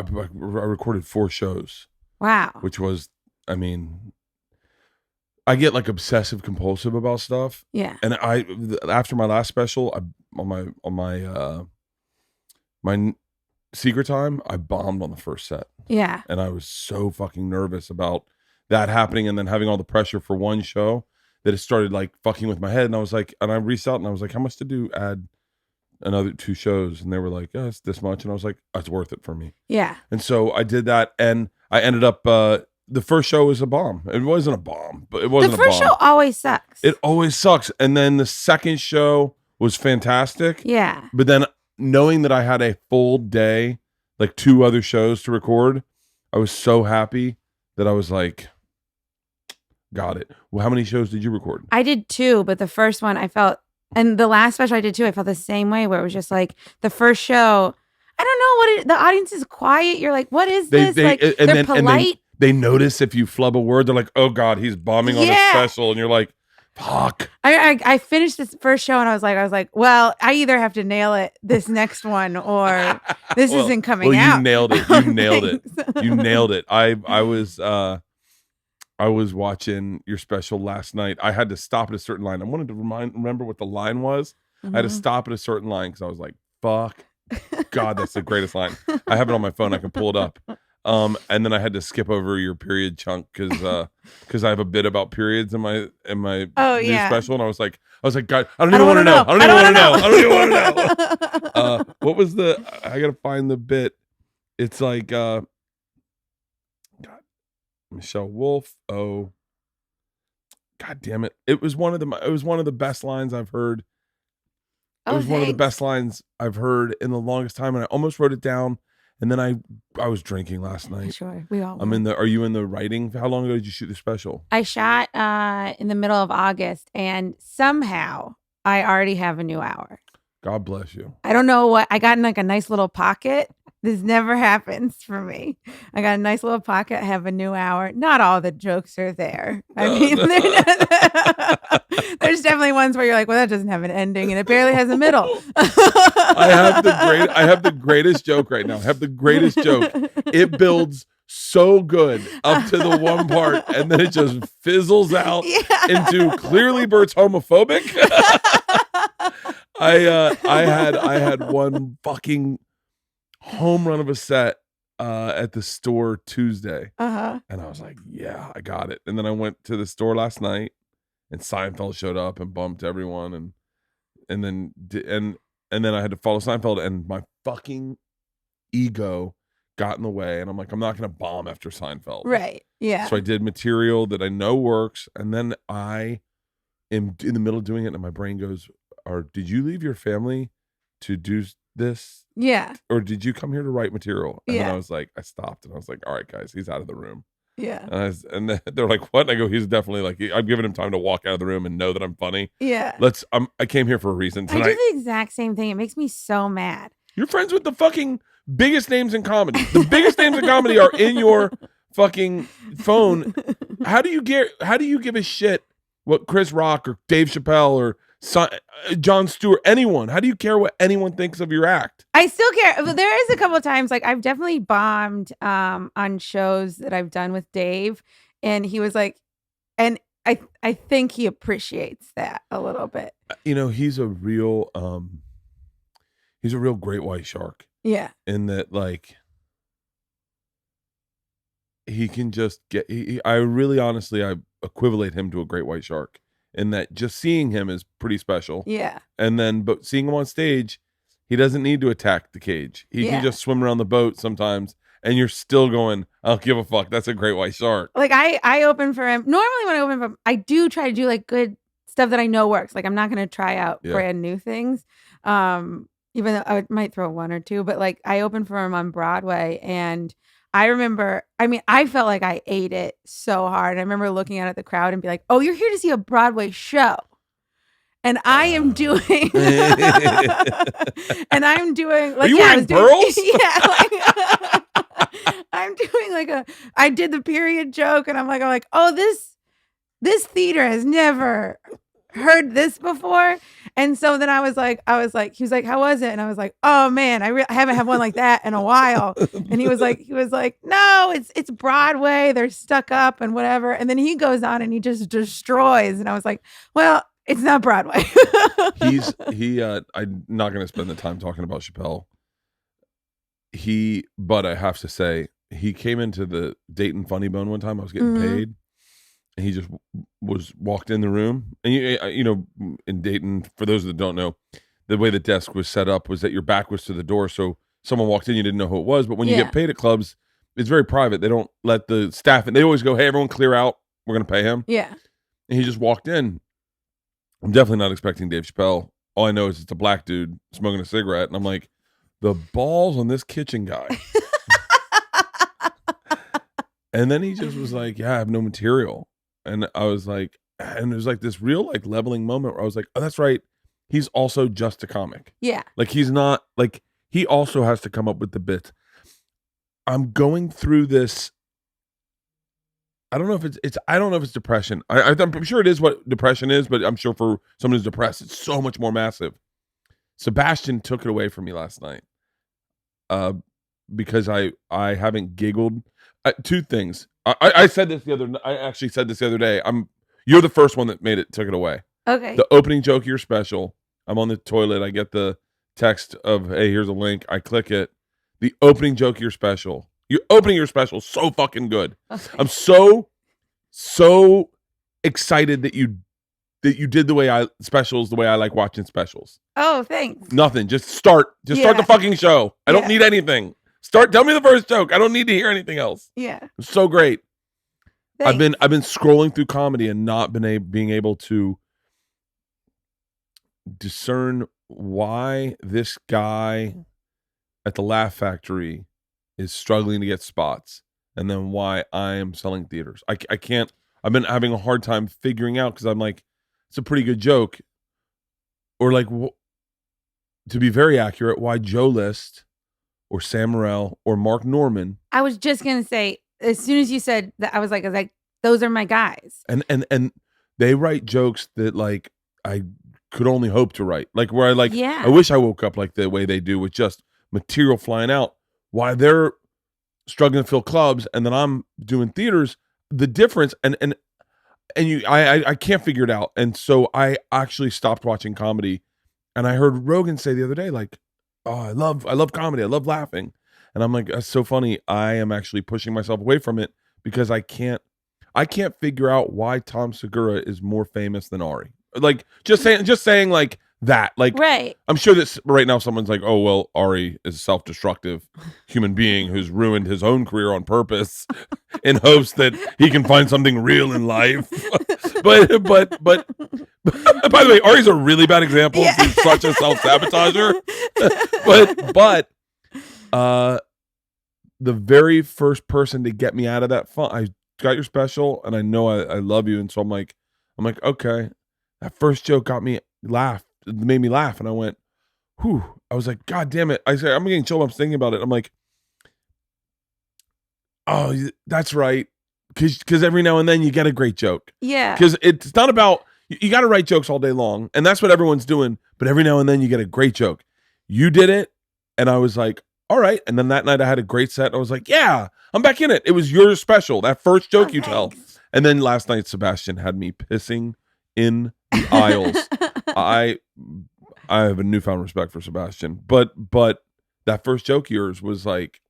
recorded 4 shows. Wow. Which was, I mean, I get like obsessive compulsive about stuff. Yeah. And after my last special, on my secret time, I bombed on the first set. Yeah. And I was so fucking nervous about that happening, and then having all the pressure for one show that it started like fucking with my head. And I was like, and I reached out and I was like, how much to add another 2 shows? And they were like, oh, it's this much. And I was like, it's worth it for me. Yeah. And so I did that, and I ended up, the first show was a bomb. It wasn't a bomb, but it wasn't a bomb. The first show always sucks. It always sucks. And then the second show was fantastic. Yeah. But then knowing that I had a full day, like 2 other shows to record, I was so happy that I was like, got it. Well, how many shows did you record? I did 2, but the first one I felt, and the last special I did too, I felt the same way, where it was just like the first show, I don't know what the audience is quiet. You're like, what is this? They're polite. They notice if you flub a word. They're like, oh God, he's bombing on a special. And you're like, fuck. I finished this first show and I was like, well, I either have to nail it this next one or this isn't coming out. You nailed it. You nailed it. You nailed it. I was watching your special last night. I had to stop at a certain line. I wanted to remember what the line was. Mm-hmm. I had to stop at a certain line because I was like, fuck. God, that's the greatest line. I have it on my phone. I can pull it up. And then I had to skip over your period chunk because I have a bit about periods in my new special, and I was like, God, I don't even want to know. I don't even want to know. What was I gotta find the bit. It's like God, Michelle Wolf. Oh, God damn it! It was one of the best lines I've heard. It was one of the best lines I've heard in the longest time, and I almost wrote it down. And then I was drinking last night. Sure, we all. Are you in the writing? How long ago did you shoot the special? I shot in the middle of August, and somehow I already have a new hour. God bless you. I don't know what I got in like a nice little pocket. This never happens for me. I got a nice little pocket. I have a new hour. Not all the jokes are there. I mean, there's definitely ones where you're like, well, that doesn't have an ending and it barely has a middle. I have the greatest joke right now. I have the greatest joke. It builds so good up to the one part, and then it just fizzles out into clearly Bert's homophobic. I had one fucking home run of a set at the store Tuesday, and I was like, yeah, I got it. And then I went to the store last night, and Seinfeld showed up and bumped everyone, and then I had to follow Seinfeld, and my fucking ego got in the way, and I'm like, I'm not gonna bomb after Seinfeld, right? Yeah. So I did material that I know works, and then I am in the middle of doing it, and my brain goes, did you leave your family to do this? Yeah. Or did you come here to write material? And then Yeah. I was like, I stopped, and I was like, all right, guys, he's out of the room. Yeah. And they're like, what? And I go, he's definitely like, I'm giving him time to walk out of the room and know that I'm funny. Yeah. I came here for a reason tonight. I do the exact same thing. It makes me so mad. You're friends with the fucking biggest names in comedy. The biggest names in comedy are in your fucking phone. How do you give a shit what Chris Rock or Dave Chappelle or Jon Stewart, anyone? How do you care what anyone thinks of your act? I still care. But there is a couple of times, like I've definitely bombed on shows that I've done with Dave, and he was like, and I think he appreciates that a little bit. You know, he's a real great white shark. Yeah. In that, like, he can just get. I really, honestly, I equivalate him to a great white shark. In that, just seeing him is pretty special. Yeah. And then, but seeing him on stage, he doesn't need to attack the cage. He can just swim around the boat sometimes, and you're still going, I don't give a fuck. That's a great white shark. Like I open for him. Normally when I open for him, I do try to do like good stuff that I know works. Like I'm not going to try out brand new things. Even though I might throw one or two, but like I opened for him on Broadway, and I remember, I felt like I ate it so hard. I remember looking out at the crowd and be like, oh, you're here to see a Broadway show. And I am doing, like, are you wearing pearls? I'm doing I did the period joke, and I'm like, oh, this theater has never heard this before. And so then I was like, he was like, how was it? And I was like, oh man, I haven't had one like that in a while. And he was like, no, it's Broadway. They're stuck up and whatever. And then he goes on and he just destroys. And I was like, well, it's not Broadway. I'm not going to spend the time talking about Chappelle. But I have to say, he came into the Dayton Funny Bone one time. I was getting paid, and he just walked in the room. And you know, in Dayton, for those that don't know, the way the desk was set up was that your back was to the door, so someone walked in, you didn't know who it was. But when you get paid at clubs, it's very private. They don't let the staff in. They always go, "Hey, everyone, clear out. We're going to pay him." Yeah. And he just walked in. I'm definitely not expecting Dave Chappelle. All I know is it's a black dude smoking a cigarette, and I'm like, the balls on this kitchen guy. And then he just was like, yeah, I have no material. And I was like, and it was like this real like leveling moment where I was like, oh, that's right. He's also just a comic. Yeah. Like he's not like, he also has to come up with the bit. I'm going through this. I don't know if it's depression. I'm sure it is what depression is, but I'm sure for someone who's depressed, it's so much more massive. Sebastian took it away from me last night. Because I haven't giggled. Two things. I said this I actually said this the other day. You're the first one that took it away. Okay. The opening joke of your special. I'm on the toilet. I get the text of, hey, here's a link. I click it. The opening joke of your special. You're opening your special so fucking good. Okay. I'm so excited that you did the way I like watching specials. Oh, thanks. Nothing. Just start the fucking show. I don't need anything. Tell me the first joke. I don't need to hear anything else. Yeah. It's so great. Thanks. I've been scrolling through comedy and not being able to discern why this guy at the Laugh Factory is struggling to get spots, and then why I am selling theaters. I can't. I've been having a hard time figuring out, because I'm like, it's a pretty good joke, or like, to be very accurate, why Joe List or Sam Morril or Mark Norman. I was just gonna say, as soon as you said that, I was like, those are my guys. And they write jokes that like I could only hope to write. Like where I wish I woke up like the way they do, with just material flying out. Why they're struggling to fill clubs, and then I'm doing theaters. The difference, I can't figure it out. And so I actually stopped watching comedy, and I heard Rogan say the other day, like, oh, I love comedy. I love laughing. And I'm like, that's so funny. I am actually pushing myself away from it because I can't figure out why Tom Segura is more famous than Ari. Like just saying like that. Like, right. I'm sure that right now someone's like, oh, well, Ari is a self-destructive human being who's ruined his own career on purpose in hopes that he can find something real in life. but by the way, Ari's a really bad example. Yeah. He's such a self-sabotager. but the very first person to get me out of that fun, I got your special, and I know I love you, and so I'm like, okay, that first joke got me made me laugh, and I went, whew. I was like, God damn it. I said, I'm getting chill. I'm thinking about it. I'm like, oh, that's right. Because every now and then you get a great joke. Yeah. Because it's not about, you got to write jokes all day long, and that's what everyone's doing. But every now and then you get a great joke. You did it, and I was like, all right. And then that night I had a great set. And I was like, yeah, I'm back in it. It was your special, that first joke you tell. And then last night, Sebastian had me pissing in the aisles. I have a newfound respect for Sebastian, but that first joke of yours was like,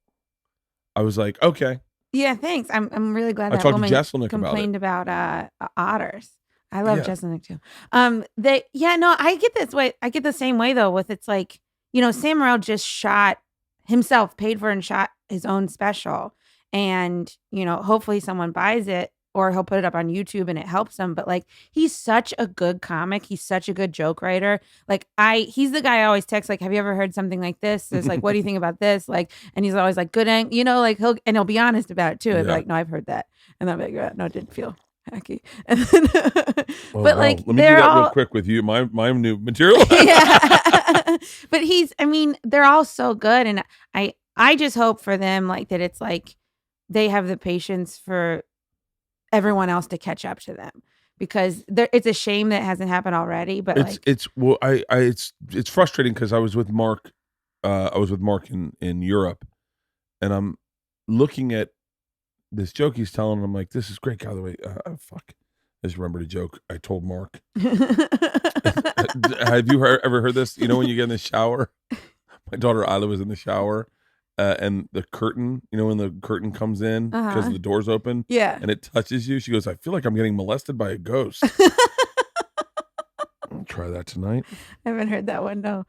I was like, okay. Yeah, thanks. I'm really glad I that talked woman to Jesselnick complained about otters. I love Jesselnick too. I get this way. I get the same way though. With it's like, Sam Morril just shot himself, paid for and shot his own special, and hopefully someone buys it, or he'll put it up on YouTube and it helps him. But like, he's such a good comic. He's such a good joke writer. Like he's the guy I always text, like, have you ever heard something like this? There's like, what do you think about this? Like, and he's always like, good. Like he'll be honest about it too. He'll be like, no, I've heard that. And I'm like, no, it didn't feel hacky. And then, but like, let me do that real quick with you. My new material. Yeah. But they're all so good. And I just hope for them, like, that it's like, they have the patience for everyone else to catch up to them, because it's a shame that it hasn't happened already. But it's frustrating because I was with Mark. In Europe, and I'm looking at this joke he's telling. And I'm like, this is great. By the way, fuck. I just remembered a joke I told Mark. Have you ever heard this? You know, when you get in the shower, my daughter Isla was in the shower, and the curtain, you know, when the curtain comes in because the door's open, and it touches you, she goes, I feel like I'm getting molested by a ghost. I'll try that tonight. I haven't heard that one, no.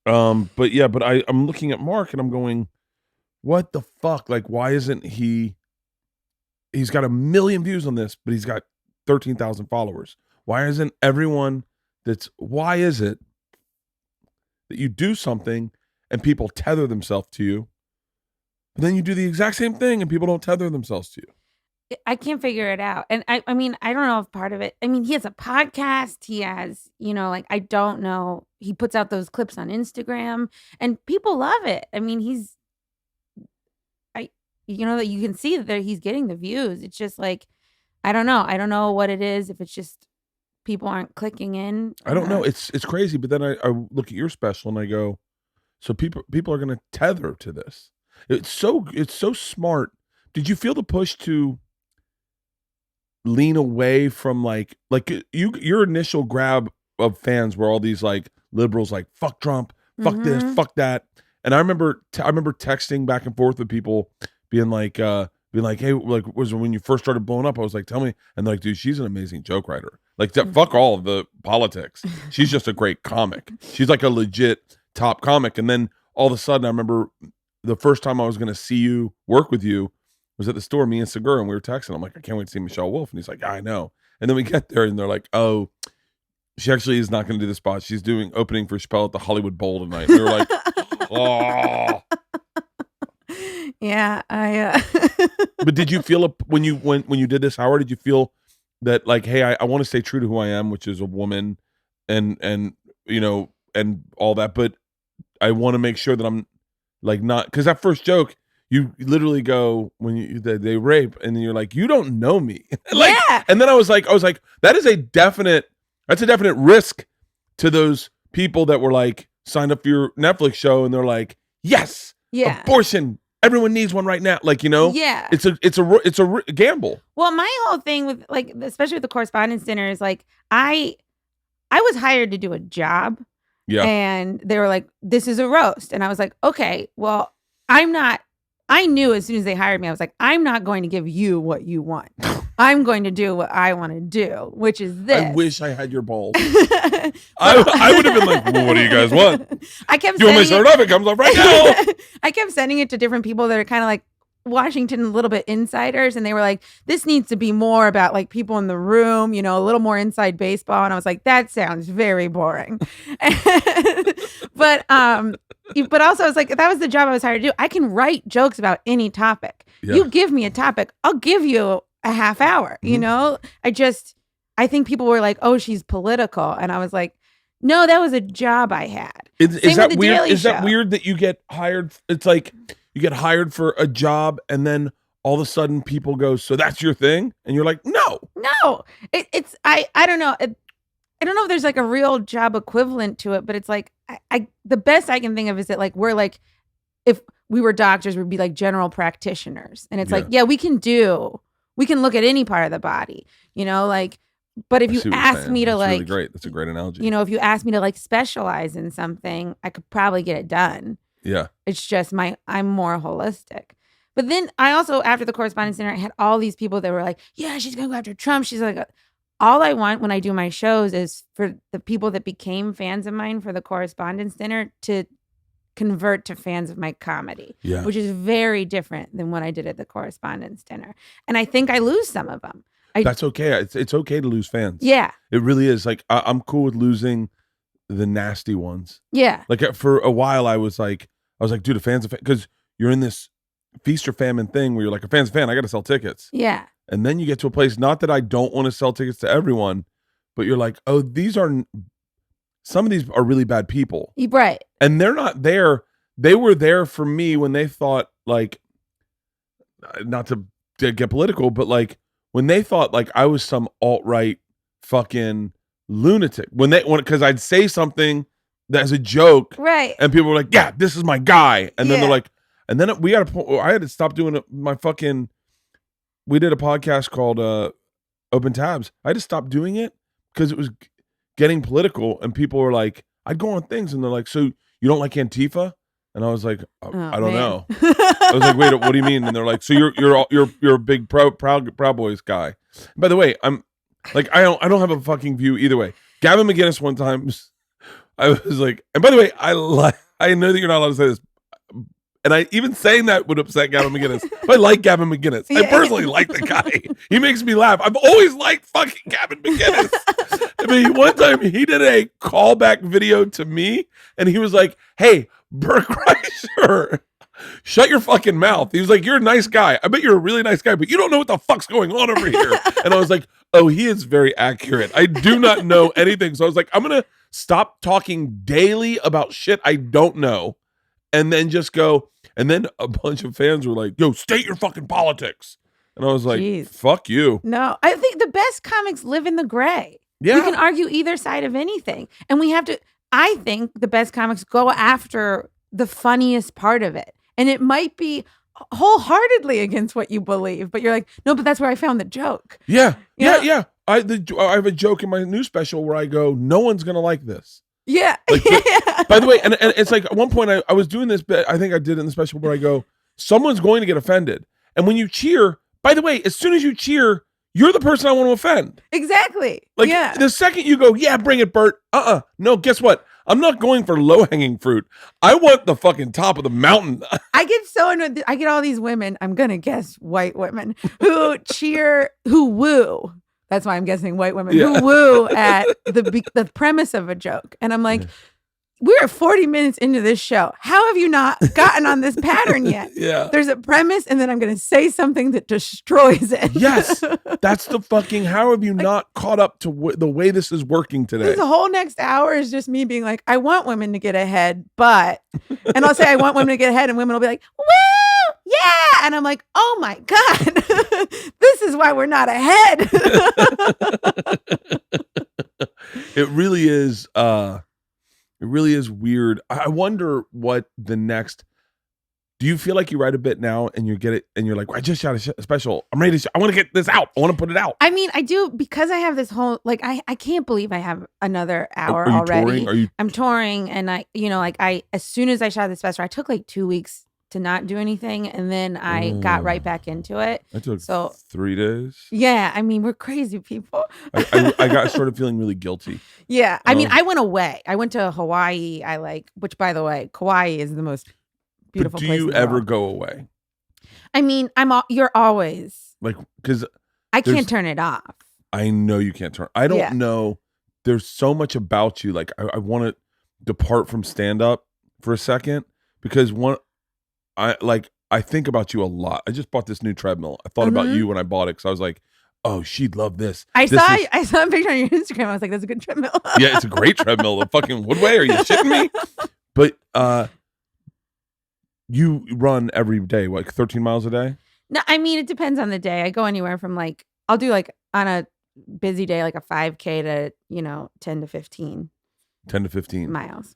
But I'm looking at Mark and I'm going, what the fuck? Like, why isn't he's got 1 million views on this, but he's got 13,000 followers. Why isn't everyone why is it that you do something and people tether themselves to you, but then you do the exact same thing and people don't tether themselves to you? I can't figure it out. And I mean, I don't know if part of it, I mean, he has a podcast. He has, you know, like, I don't know. He puts out those clips on Instagram and people love it. I mean, you know, that you can see that he's getting the views. It's just like, I don't know. I don't know what it is. If it's just people aren't clicking in. I don't know. It's crazy. But then I look at your special and I go, so people are going to tether to this. It's so smart. Did you feel the push to lean away from like your initial grab of fans were all these like liberals, like fuck Trump, fuck this, fuck that. And I remember texting back and forth with people being like, hey, like, was when you first started blowing up, I was like, tell me. And they're like, dude, she's an amazing joke writer. Like, fuck all of the politics. She's just a great comic. She's like a legit top comic. And then all of a sudden, I remember the first time I was going to see you, work with you, was at the store, me and Segura, and we were texting. I'm like, I can't wait to see Michelle Wolf. And he's like, I know. And then we get there and they're like, oh, she actually is not going to do the spot. She's doing opening for Chappelle at the Hollywood Bowl tonight. And we were like, oh. Yeah, But did you feel when you did this, Howard? Did you feel that like, hey, I want to stay true to who I am, which is a woman, and you know, and all that, but I want to make sure that I'm like not, because that first joke, you literally go when they rape, and then you're like, you don't know me, like, yeah. And then I was like, that's a definite risk to those people that were like signed up for your Netflix show, and they're like, yes, yeah, abortion. Everyone needs one right now. Like, you know, yeah, it's a gamble. Well, my whole thing with like, especially with the Correspondence Dinner is like, I was hired to do a job. Yeah. And they were like, this is a roast. And I was like, okay, well, I knew as soon as they hired me, I was like, I'm not going to give you what you want. I'm going to do what I want to do, which is this. I wish I had your balls. I would have been like, well, what do you guys want? Do you want my shirt off? It comes off right now. I kept sending it to different people that are kind of like Washington, a little bit insiders. And they were like, this needs to be more about like people in the room, you know, a little more inside baseball. And I was like, that sounds very boring. But also I was like, that was the job I was hired to do. I can write jokes about any topic. Yeah. You give me a topic, I'll give you a half hour, you know? I think people were like, oh, she's political. And I was like, no, that was a job I had. Is that weird? Is that weird that you get hired? It's like you get hired for a job and then all of a sudden people go, so that's your thing? And you're like, no. I don't know. I don't know if there's like a real job equivalent to it, but it's like, the best I can think of is that like, we're like, if we were doctors, we'd be like general practitioners. And it's like, yeah, we can look at any part of the body, you know, like, but if you ask me to like, really great. That's a great analogy. You know, if you ask me to like specialize in something, I could probably get it done. Yeah. It's just I'm more holistic. But then I also, after the Correspondence Dinner, I had all these people that were like, yeah, she's going to go after Trump. She's like, all I want when I do my shows is for the people that became fans of mine for the Correspondence Dinner to convert to fans of my comedy, which is very different than what I did at the Correspondence Dinner. And I think I lose some of them. That's okay. It's okay to lose fans. Yeah. It really is. Like, I'm cool with losing the nasty ones. Yeah. Like, for a while, I was like, dude, a fan's a fan. Because you're in this feast or famine thing where you're like, a fan's a fan. I got to sell tickets. Yeah. And then you get to a place, not that I don't want to sell tickets to everyone, but you're like, oh, some of these are really bad people. Right. And they're not there. They were there for me when they thought, like, not to get political, but like, when they thought like I was some alt-right fucking lunatic. Because I'd say something that's a joke. Right. And people were like, yeah, this is my guy. And then they're like, and then I had to stop doing we did a podcast called Open Tabs. I had to stop doing it because it was getting political, and people were like, I'd go on things and they're like, so you don't like Antifa? And I was like, I don't know. I was like, wait, what do you mean? And they're like, so you're a big Proud Boys guy. And by the way, I'm like, I don't have a fucking view either way. Gavin McInnes one time, I was like, and by the way, I know that you're not allowed to say this, and I even saying that would upset Gavin McInnes. But I like Gavin McInnes. I personally like the guy. He makes me laugh. I've always liked fucking Gavin McInnes. I mean, one time he did a callback video to me, and he was like, hey, Bert Kreischer, shut your fucking mouth. He was like, you're a nice guy. I bet you're a really nice guy, but you don't know what the fuck's going on over here. And I was like, oh, he is very accurate. I do not know anything. So I was like, I'm going to stop talking daily about shit I don't know, and then just go. And then a bunch of fans were like, yo, state your fucking politics. And I was like, jeez. Fuck you. No, I think the best comics live in the gray. Yeah. You can argue either side of anything. And I think the best comics go after the funniest part of it. And it might be wholeheartedly against what you believe, but you're like, no, but that's where I found the joke. Yeah. Yeah. I have a joke in my new special where I go, no one's going to like this. Yeah. Like, by the way, and it's like at one point I was doing this bit, I think I did it in the special where I go, someone's going to get offended. And when you cheer, by the way, as soon as you cheer, you're the person I want to offend. Exactly. Like the second you go, yeah, bring it, Bert. No, guess what? I'm not going for low-hanging fruit. I want the fucking top of the mountain. I get so annoyed. I get all these women, I'm going to guess white women, who who woo. That's why I'm guessing white women who woo at the premise of a joke. And I'm like, we're 40 minutes into this show. How have you not gotten on this pattern yet? Yeah. There's a premise, and then I'm going to say something that destroys it. Yes. That's the fucking, how have you not caught up to the way this is working today? The whole next hour is just me being like, I want women to get ahead, but, and I'll say I want women to get ahead, and women will be like, woo, yeah. And I'm like, oh my God, this is why we're not ahead. It really is. It really is weird. I wonder what the next. Do you feel like you write a bit now and you get it and you're like, I just shot a special. I'm ready to. I want to get this out. I want to put it out. I mean, I do, because I have this whole I can't believe I have another hour already. Touring? I'm touring, and as soon as I shot this special, I took like 2 weeks to not do anything, and then I got right back into it. I took 3 days. Yeah, I mean, we're crazy people. I started feeling really guilty. Yeah, I mean, I went away. I went to Hawaii. Which, by the way, Kauai is the most beautiful place. Do you ever go away? I mean, you're always like, because I can't turn it off. I know you can't turn. I don't know. There's so much about you. Like, I want to depart from stand up for a second, because I think about you a lot. I just bought this new treadmill. I thought about you when I bought it, because I was like, oh, she'd love this. I saw a picture on your Instagram. I was like, that's a good treadmill. Yeah, it's a great treadmill. The fucking Woodway. Are you shitting me? But you run every day, like 13 miles a day? No, I mean, it depends on the day. I go anywhere from I'll do on a busy day, like a 5K to, 10 to 15. 10 to 15 miles.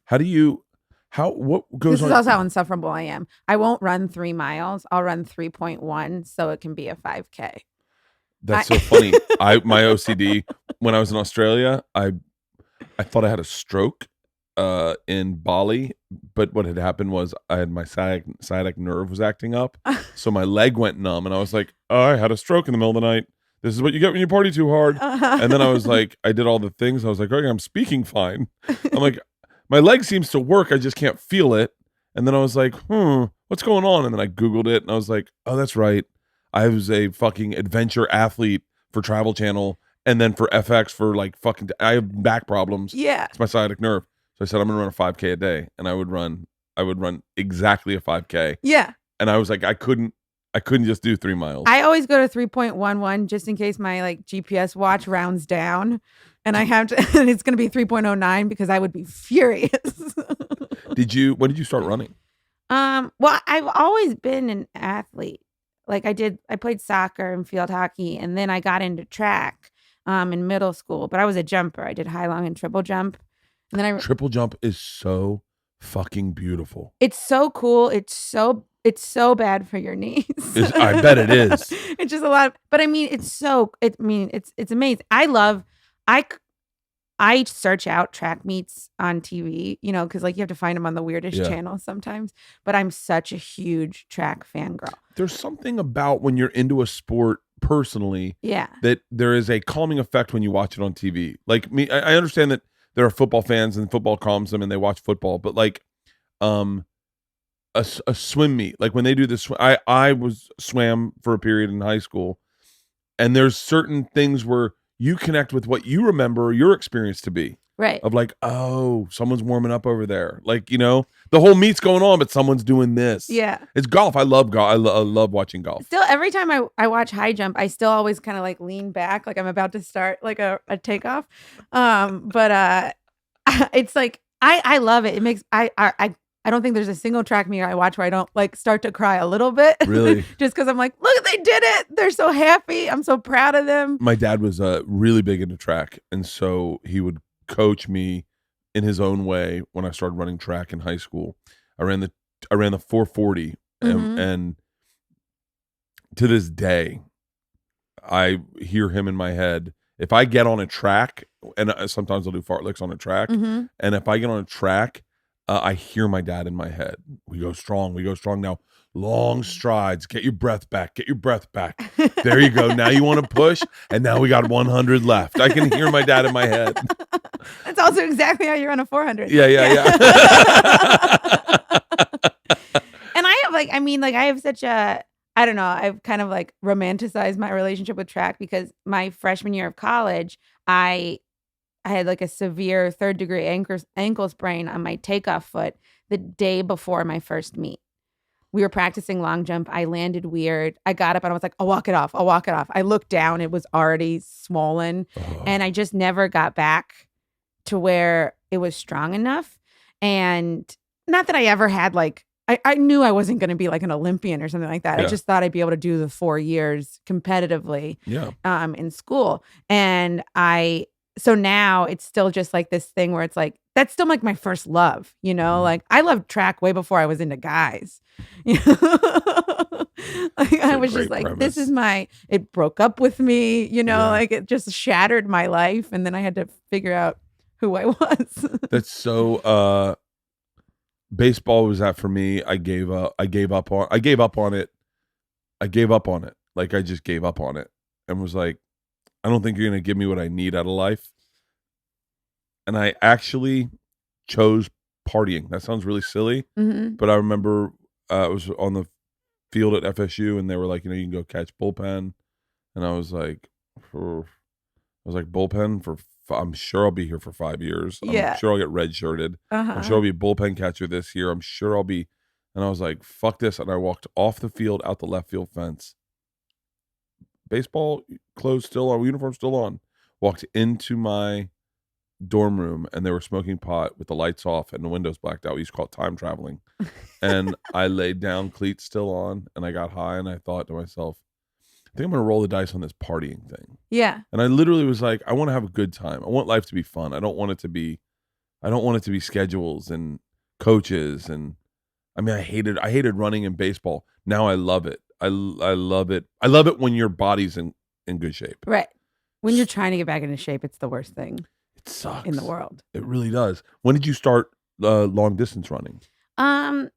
What goes on? This is also how insufferable I am. I won't run 3 miles. I'll run 3.1, so it can be a 5K. That's so funny. My OCD, when I was in Australia, I thought I had a stroke in Bali, but what had happened was I had my sciatic nerve was acting up, so my leg went numb, and I was like, oh, I had a stroke in the middle of the night. This is what you get when you party too hard. And then I was like, I did all the things. I was like, okay, I'm speaking fine. I'm like, my leg seems to work. I just can't feel it. And then I was like, what's going on? And then I Googled it, and I was like, oh, that's right. I was a fucking adventure athlete for Travel Channel, and then for FX for I have back problems. Yeah. It's my sciatic nerve. So I said, I'm going to run a 5K a day. And I would run exactly a 5K. Yeah. And I was like, I couldn't just do 3 miles. I always go to 3.11 just in case my GPS watch rounds down, and I have to, and it's going to be 3.09 because I would be furious. When did you start running? Well, I've always been an athlete. like I played soccer and field hockey, and then I got into track in middle school, but I was a jumper. I did high, long, and triple jump. And then triple jump is so fucking beautiful. It's so cool. It's so bad for your knees. I bet it is. It's just a lot, but I mean, it's amazing. I search out track meets on TV, you know, because like you have to find them on the weirdest channels sometimes. But I'm such a huge track fangirl. There's something about when you're into a sport personally, that there is a calming effect when you watch it on TV. Like me, I understand that there are football fans and football calms them and they watch football, but like, a swim meet, like when they do this, I swam for a period in high school, and there's certain things where you connect with what you remember your experience to be. Right. Of like, oh, someone's warming up over there. Like, you know, the whole meet's going on, but someone's doing this. Yeah. It's golf. I love golf. I love watching golf. Still, every time I watch high jump, I still always kind of like lean back, like I'm about to start like a takeoff. But it's like, I love it. It makes, I don't think there's a single track meet I watch where I don't like start to cry a little bit. Really? Just because I'm like, look, they did it. They're so happy. I'm so proud of them. My dad was really big into track. And so he would coach me in his own way when I started running track in high school. I ran the 440 and to this day, I hear him in my head. If I get on a track, and sometimes I'll do fartleks on a track, and if I get on a track, I hear my dad in my head. We go strong now. Long strides. Get your breath back. There you go. Now you want to push, and now we got 100 left. I can hear my dad in my head. That's also exactly how you run a 400. Yeah. And I have such a, I don't know, I've kind of like romanticized my relationship with track because my freshman year of college, I had like a severe 3rd-degree ankle sprain on my takeoff foot the day before my first meet. We were practicing long jump. I landed weird. I got up and I was like, I'll walk it off. I looked down. It was already swollen. And I just never got back to where it was strong enough. And not that I ever had like, I knew I wasn't going to be like an Olympian or something like that. I just thought I'd be able to do the 4 years competitively in school. And so now it's still just like this thing where it's like, that's still like my first love, you know, like I loved track way before I was into guys. You know? Like, I was just like, premise. It broke up with me, you know, like it just shattered my life. And then I had to figure out who I was. That's so, baseball was that for me. I gave up on it. Like I just gave up on it and was like, I don't think you're going to give me what I need out of life. And I actually chose partying. That sounds really silly, but I remember I was on the field at FSU and they were like, you know, you can go catch bullpen. And I was like, bullpen for, I'm sure I'll be here for 5 years. I'm sure I'll get redshirted. I'm sure I'll be a bullpen catcher this year. I'm sure I'll be, and I was like, fuck this. And I walked off the field, out the left field fence. Baseball clothes still on, uniform still on. Walked into my dorm room and they were smoking pot with the lights off and the windows blacked out. We used to call it time traveling. And I laid down, cleats still on, and I got high and I thought to myself, I think I'm going to roll the dice on this partying thing. Yeah. And I literally was like, I want to have a good time. I want life to be fun. I don't want it to be schedules and coaches. And I mean, I hated running in baseball. Now I love it. I love it. I love it when your body's in good shape. Right. When you're trying to get back into shape, it's the worst thing. It sucks. In the world. It really does. When did you start long distance running? I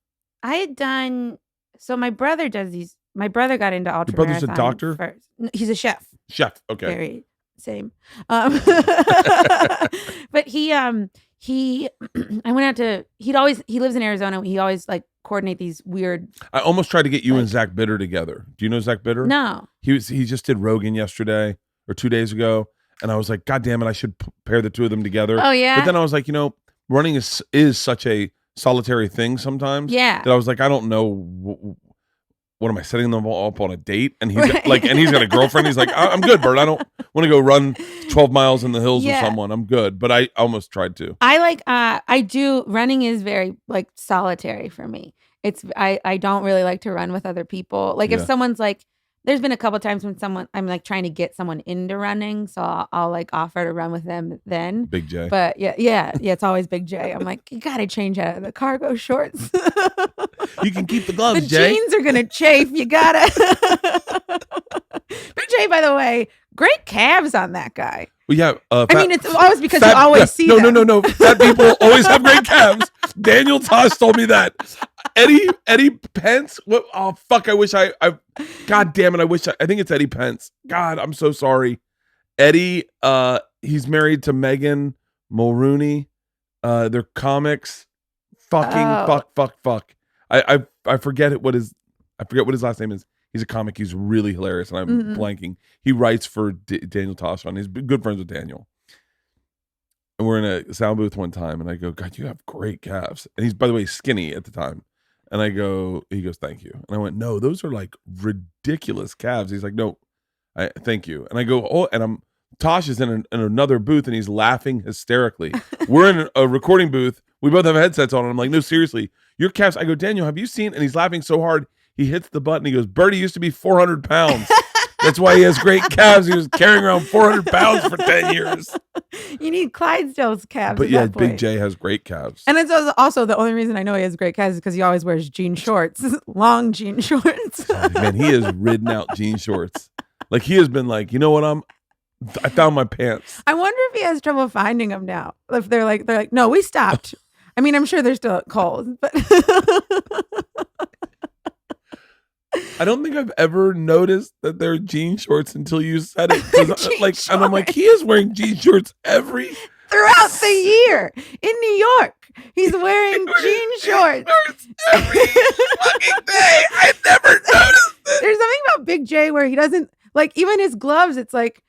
had done, so my brother does these. My brother got into ultra. Your brother's a doctor? First. No, he's a chef. Chef, okay. Very same. But I went out to, he lives in Arizona. He always like coordinate these weird. I almost tried to get you and Zach Bitter together. Do you know Zach Bitter? No. He just did Rogan yesterday or 2 days ago. And I was like, God damn it, I should pair the two of them together. Oh, yeah. But then I was like, you know, running is such a solitary thing sometimes. Yeah. That I was like, I don't know. What am I setting them all up on a date? And he's like, and he's got a girlfriend. He's like, I'm good, Bert. I don't want to go run 12 miles in the hills with someone. I'm good. But I almost tried to. I do. Running is very like solitary for me. I don't really like to run with other people. Like if someone's like, there's been a couple times when I'm like trying to get someone into running, so I'll like offer to run with them then. Big J. But yeah, it's always Big J. I'm like, you gotta change out of the cargo shorts. You can keep the gloves, the Jay. jeans are gonna chafe. You gotta. Big J, by the way, great calves on that guy. Well, yeah. I mean, it's always because you always see them. No. Fat people always have great calves. Daniel Tosh told me that. Eddie Pence. What? Oh fuck! I wish I. God damn it! I think it's Eddie Pence. God, I'm so sorry. Eddie. He's married to Megan Mulrooney. They're comics. Fuck. I forget what his last name is. He's a comic. He's really hilarious, and I'm blanking. He writes for Daniel Tosh on. He's good friends with Daniel. And we're in a sound booth one time, and I go, God, you have great calves. And he's, by the way, skinny at the time. And he goes, thank you. And I went, no, those are like ridiculous calves. He's like, no, thank you. And I go, oh, and Tosh is in another booth, and he's laughing hysterically. We're in a recording booth. We both have headsets on, and I'm like, no, seriously, your calves. I go, Daniel, have you seen? And he's laughing so hard, he hits the button. He goes, Bertie used to be 400 pounds. That's why he has great calves. He was carrying around 400 pounds for 10 years. You need Clydesdale's calves. But yeah, Big J has great calves. And it's also the only reason I know he has great calves is because he always wears jean shorts, long jean shorts. Man, he has ridden out jean shorts. Like he has been like, you know what? I found my pants. I wonder if he has trouble finding them now. If they're like, no, we stopped. I mean, I'm sure they're still at Kohl's, but. I don't think I've ever noticed that they're jean shorts until you said it. And I'm like, he is wearing jean shorts throughout the year in New York. He's wearing jean shorts every fucking day. I never noticed it. There's something about Big J where he doesn't like even his gloves. It's like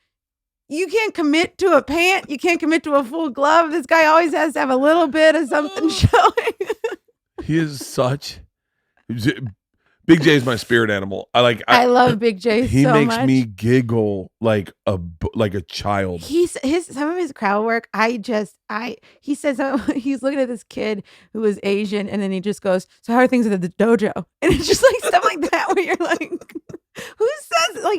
you can't commit to a pant. You can't commit to a full glove. This guy always has to have a little bit of something showing. He is such. Big J is my spirit animal. I love Big J. He so makes much. me giggle like a child. Some of his crowd work. He says he's looking at this kid who is Asian, and then he just goes, "So how are things at the dojo?" And it's just like stuff like that where you're like,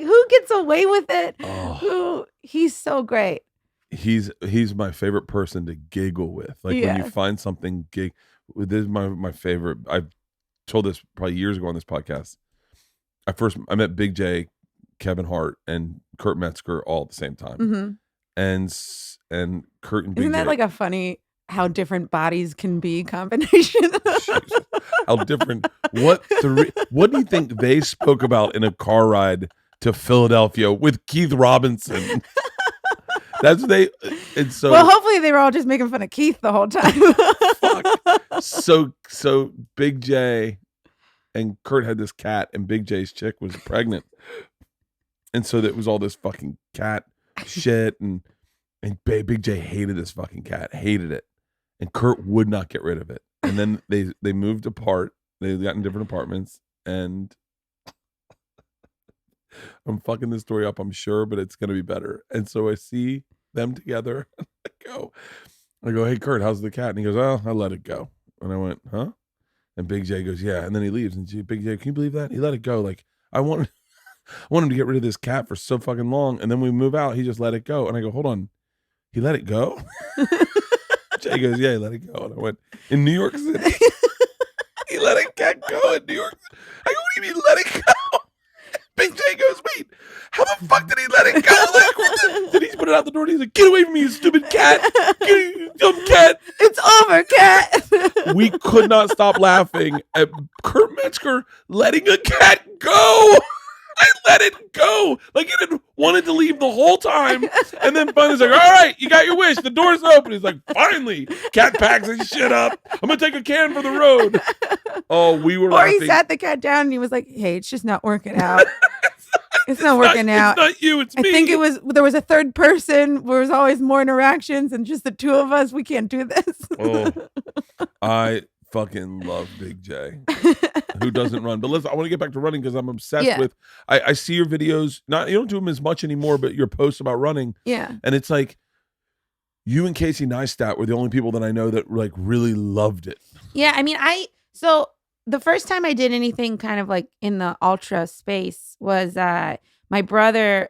who gets away with it? Oh. He's so great. He's my favorite person to giggle with. Like when you find something this is my favorite. I've told this probably years ago on this podcast. I met Big J, Kevin Hart, and Kurt Metzger all at the same time. And Kurt and Big J. Isn't that like a funny how different bodies can be combination? How different. What do you think they spoke about in a car ride to Philadelphia with Keith Robinson? That's what they. And so, well, hopefully they were all just making fun of Keith the whole time. Fuck. So Big J and Kurt had this cat, and Big J's chick was pregnant, and so that was all this fucking cat shit, and Big J hated this fucking cat, hated it, and Kurt would not get rid of it, and then they moved apart. They got in different apartments, and I'm fucking this story up, I'm sure, but it's gonna be better. And so I see them together. I go, hey Kurt, how's the cat? And he goes, oh, I let it go. And I went, huh? And Big J goes, yeah. And then he leaves. And Big J, can you believe that? He let it go. Like I want him to get rid of this cat for so fucking long. And then we move out. He just let it go. And I go, hold on, he let it go? Jay goes, yeah, he let it go. And I went, in New York City? He let a cat go in New York City? I go, what do you mean let it go? Big J goes, wait, how the fuck did he let it go? Like, did he put it out the door? And he's like, get away from me, you stupid cat. You dumb cat. It's over, cat. We could not stop laughing at Kurt Metzger letting a cat go. I let it go. Like it had wanted to leave the whole time. And then finally he's like, all right, you got your wish. The door's open. He's like, finally. Cat packs his shit up. I'm going to take a can for the road. Oh, we were laughing. Or he sat the cat down and he was like, hey, it's just not working out. It's not working out. It's not you, it's me. I think there was a third person. There was always more interactions and just the two of us. We can't do this. Oh, I fucking love Big J. Who doesn't run? But listen, I want to get back to running because I'm obsessed with. I see your videos. You don't do them as much anymore, but your posts about running. Yeah, and it's like you and Casey Neistat were the only people that I know that like really loved it. Yeah, I mean, so the first time I did anything kind of like in the ultra space was my brother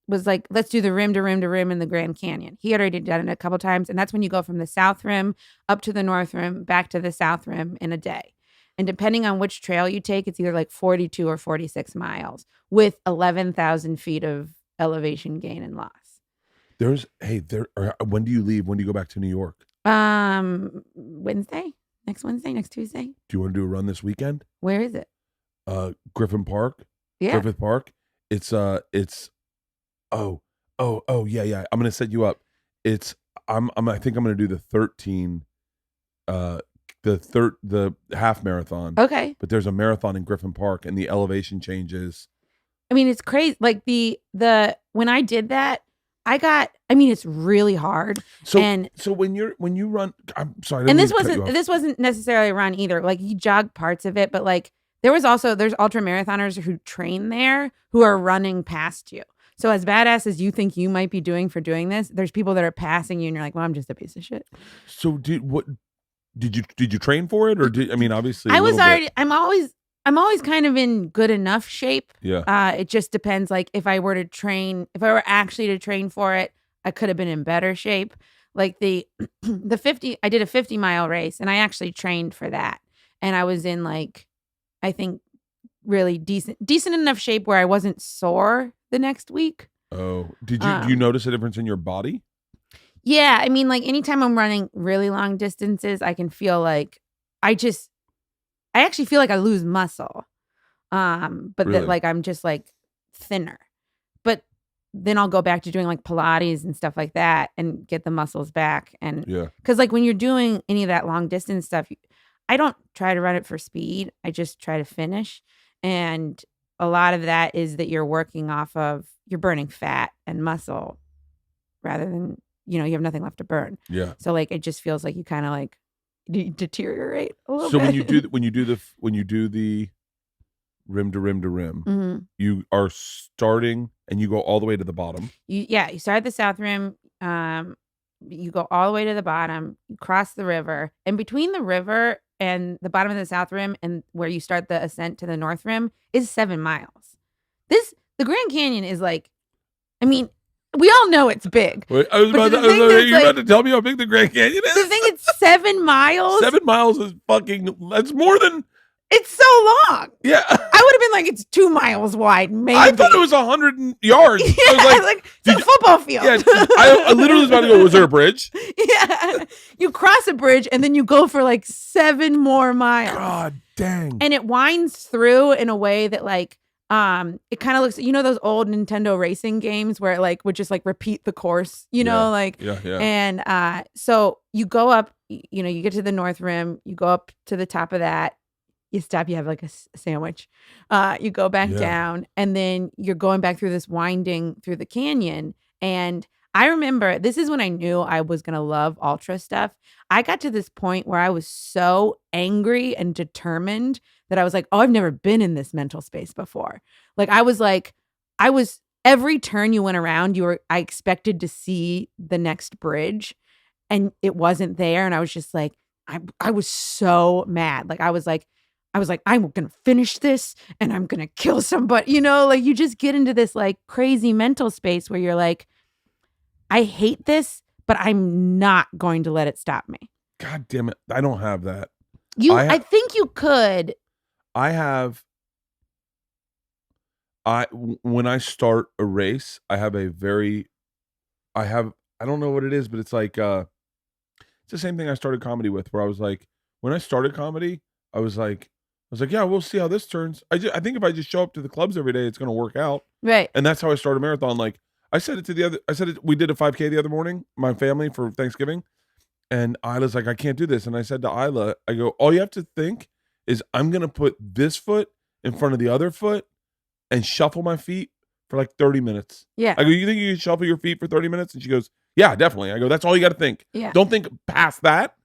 was like, let's do the rim to rim to rim in the Grand Canyon. He had already done it a couple times. And that's when you go from the South Rim up to the North Rim, back to the South Rim in a day. And depending on which trail you take, it's either like 42 or 46 miles with 11,000 feet of elevation gain and loss. When do you leave? When do you go back to New York? Next Tuesday. Do you want to do a run this weekend? Where is it? Griffith Park. Yeah. Griffith Park. Yeah. I'm gonna set you up. I think I'm gonna do the 13, the half marathon. Okay. But there's a marathon in Griffith Park, and the elevation changes. I mean, it's crazy. Like the when I did that, it's really hard. So when you run, I'm sorry. And this wasn't necessarily a run either. Like you jog parts of it, but like there's ultra marathoners who train there who are running past you. So as badass as you think you might be doing for doing this, there's people that are passing you and you're like, well, I'm just a piece of shit. So did you train for it? Or obviously I'm always kind of in good enough shape. Yeah. It just depends. Like if I were actually to train for it, I could have been in better shape. Like the 50, I did a 50-mile race and I actually trained for that. And I was in like, I think really decent enough shape where I wasn't sore the next week. Oh, do you notice a difference in your body? Yeah. I mean, like anytime I'm running really long distances, I can feel like I actually feel like I lose muscle. But really? that like I'm just like thinner. But then I'll go back to doing like Pilates and stuff like that and get the muscles back. And yeah, because like when you're doing any of that long distance stuff, I don't try to run it for speed. I just try to finish. And a lot of that is that you're working off of, you're burning fat and muscle rather than, you have nothing left to burn. Yeah. So like, it just feels like you kind of like deteriorate a little bit. So when you do the rim to rim to rim, mm-hmm. you are starting and you go all the way to the bottom. You start at the South Rim. You go all the way to the bottom, you cross the river, and between the river and the bottom of the South Rim and where you start the ascent to the North Rim is 7 miles. The Grand Canyon is like, we all know it's big. Wait, you're about to tell me how big the Grand Canyon is? The thing it's 7 miles. 7 miles is that's more than... It's so long. Yeah. I would have been like, it's 2 miles wide, maybe. I thought it was 100 yards. Yeah, I was like it's a football field. Yeah, I literally was about to go, was there a bridge? Yeah. You cross a bridge and then you go for like 7 more miles. God dang. And it winds through in a way that like, it kind of looks, those old Nintendo racing games where it like would just like repeat the course, Yeah. And so you go up, you get to the North Rim, you go up to the top of that. You stop, you have like a sandwich. You go back down, and then you're going back through this winding through the canyon. And I remember this is when I knew I was going to love ultra stuff. I got to this point where I was so angry and determined that I was like, oh, I've never been in this mental space before. Like, I was every turn you went around, I expected to see the next bridge, and it wasn't there. And I was just like, I was so mad. Like, I was like, I'm going to finish this and I'm going to kill somebody, like you just get into this like crazy mental space where you're like, I hate this, but I'm not going to let it stop me. God damn it. I don't have that. I think you could. When I start a race, I don't know what it is, but it's like, it's the same thing I started comedy with, where I was like, when I started comedy, I was like, yeah, we'll see how this turns. I think if I just show up to the clubs every day, it's going to work out. Right. And that's how I started a marathon. Like we did a 5K the other morning, my family, for Thanksgiving. And Isla's like, I can't do this. And I said to Isla, I go, all you have to think is I'm going to put this foot in front of the other foot and shuffle my feet for like 30 minutes. Yeah. I go, you think you can shuffle your feet for 30 minutes? And she goes, yeah, definitely. I go, that's all you got to think. Yeah. Don't think past that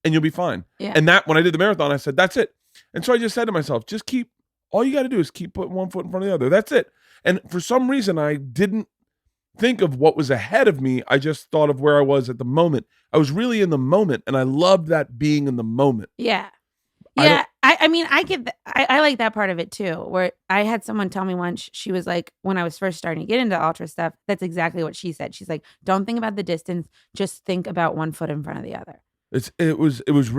and you'll be fine. Yeah. And when I did the marathon, I said, that's it. And so I just said to myself, all you got to do is keep putting one foot in front of the other. That's it. And for some reason, I didn't think of what was ahead of me. I just thought of where I was at the moment. I was really in the moment, and I loved that being in the moment. Yeah. Yeah. I mean, I like that part of it too, where I had someone tell me once, she was like, when I was first starting to get into ultra stuff, that's exactly what she said. She's like, don't think about the distance, just think about one foot in front of the other.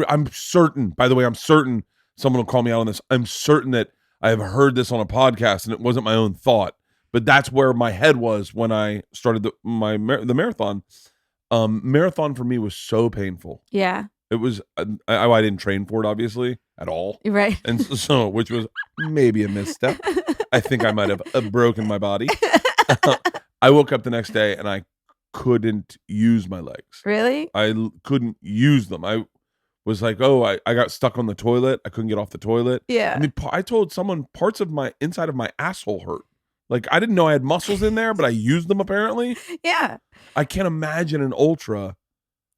I'm certain, by the way, I'm certain someone will call me out on this. I'm certain that I have heard this on a podcast and it wasn't my own thought, but that's where my head was when I started the marathon. Marathon for me was so painful. Yeah. It was, I didn't train for it, obviously, at all. Right. And so, which was maybe a misstep. I think I might have broken my body. I woke up the next day and I couldn't use my legs. Really? I couldn't use them. I was like, oh, I got stuck on the toilet. I couldn't get off the toilet. Yeah. I mean, I told someone parts of my inside of my asshole hurt. Like, I didn't know I had muscles in there, but I used them apparently. Yeah. I can't imagine an ultra.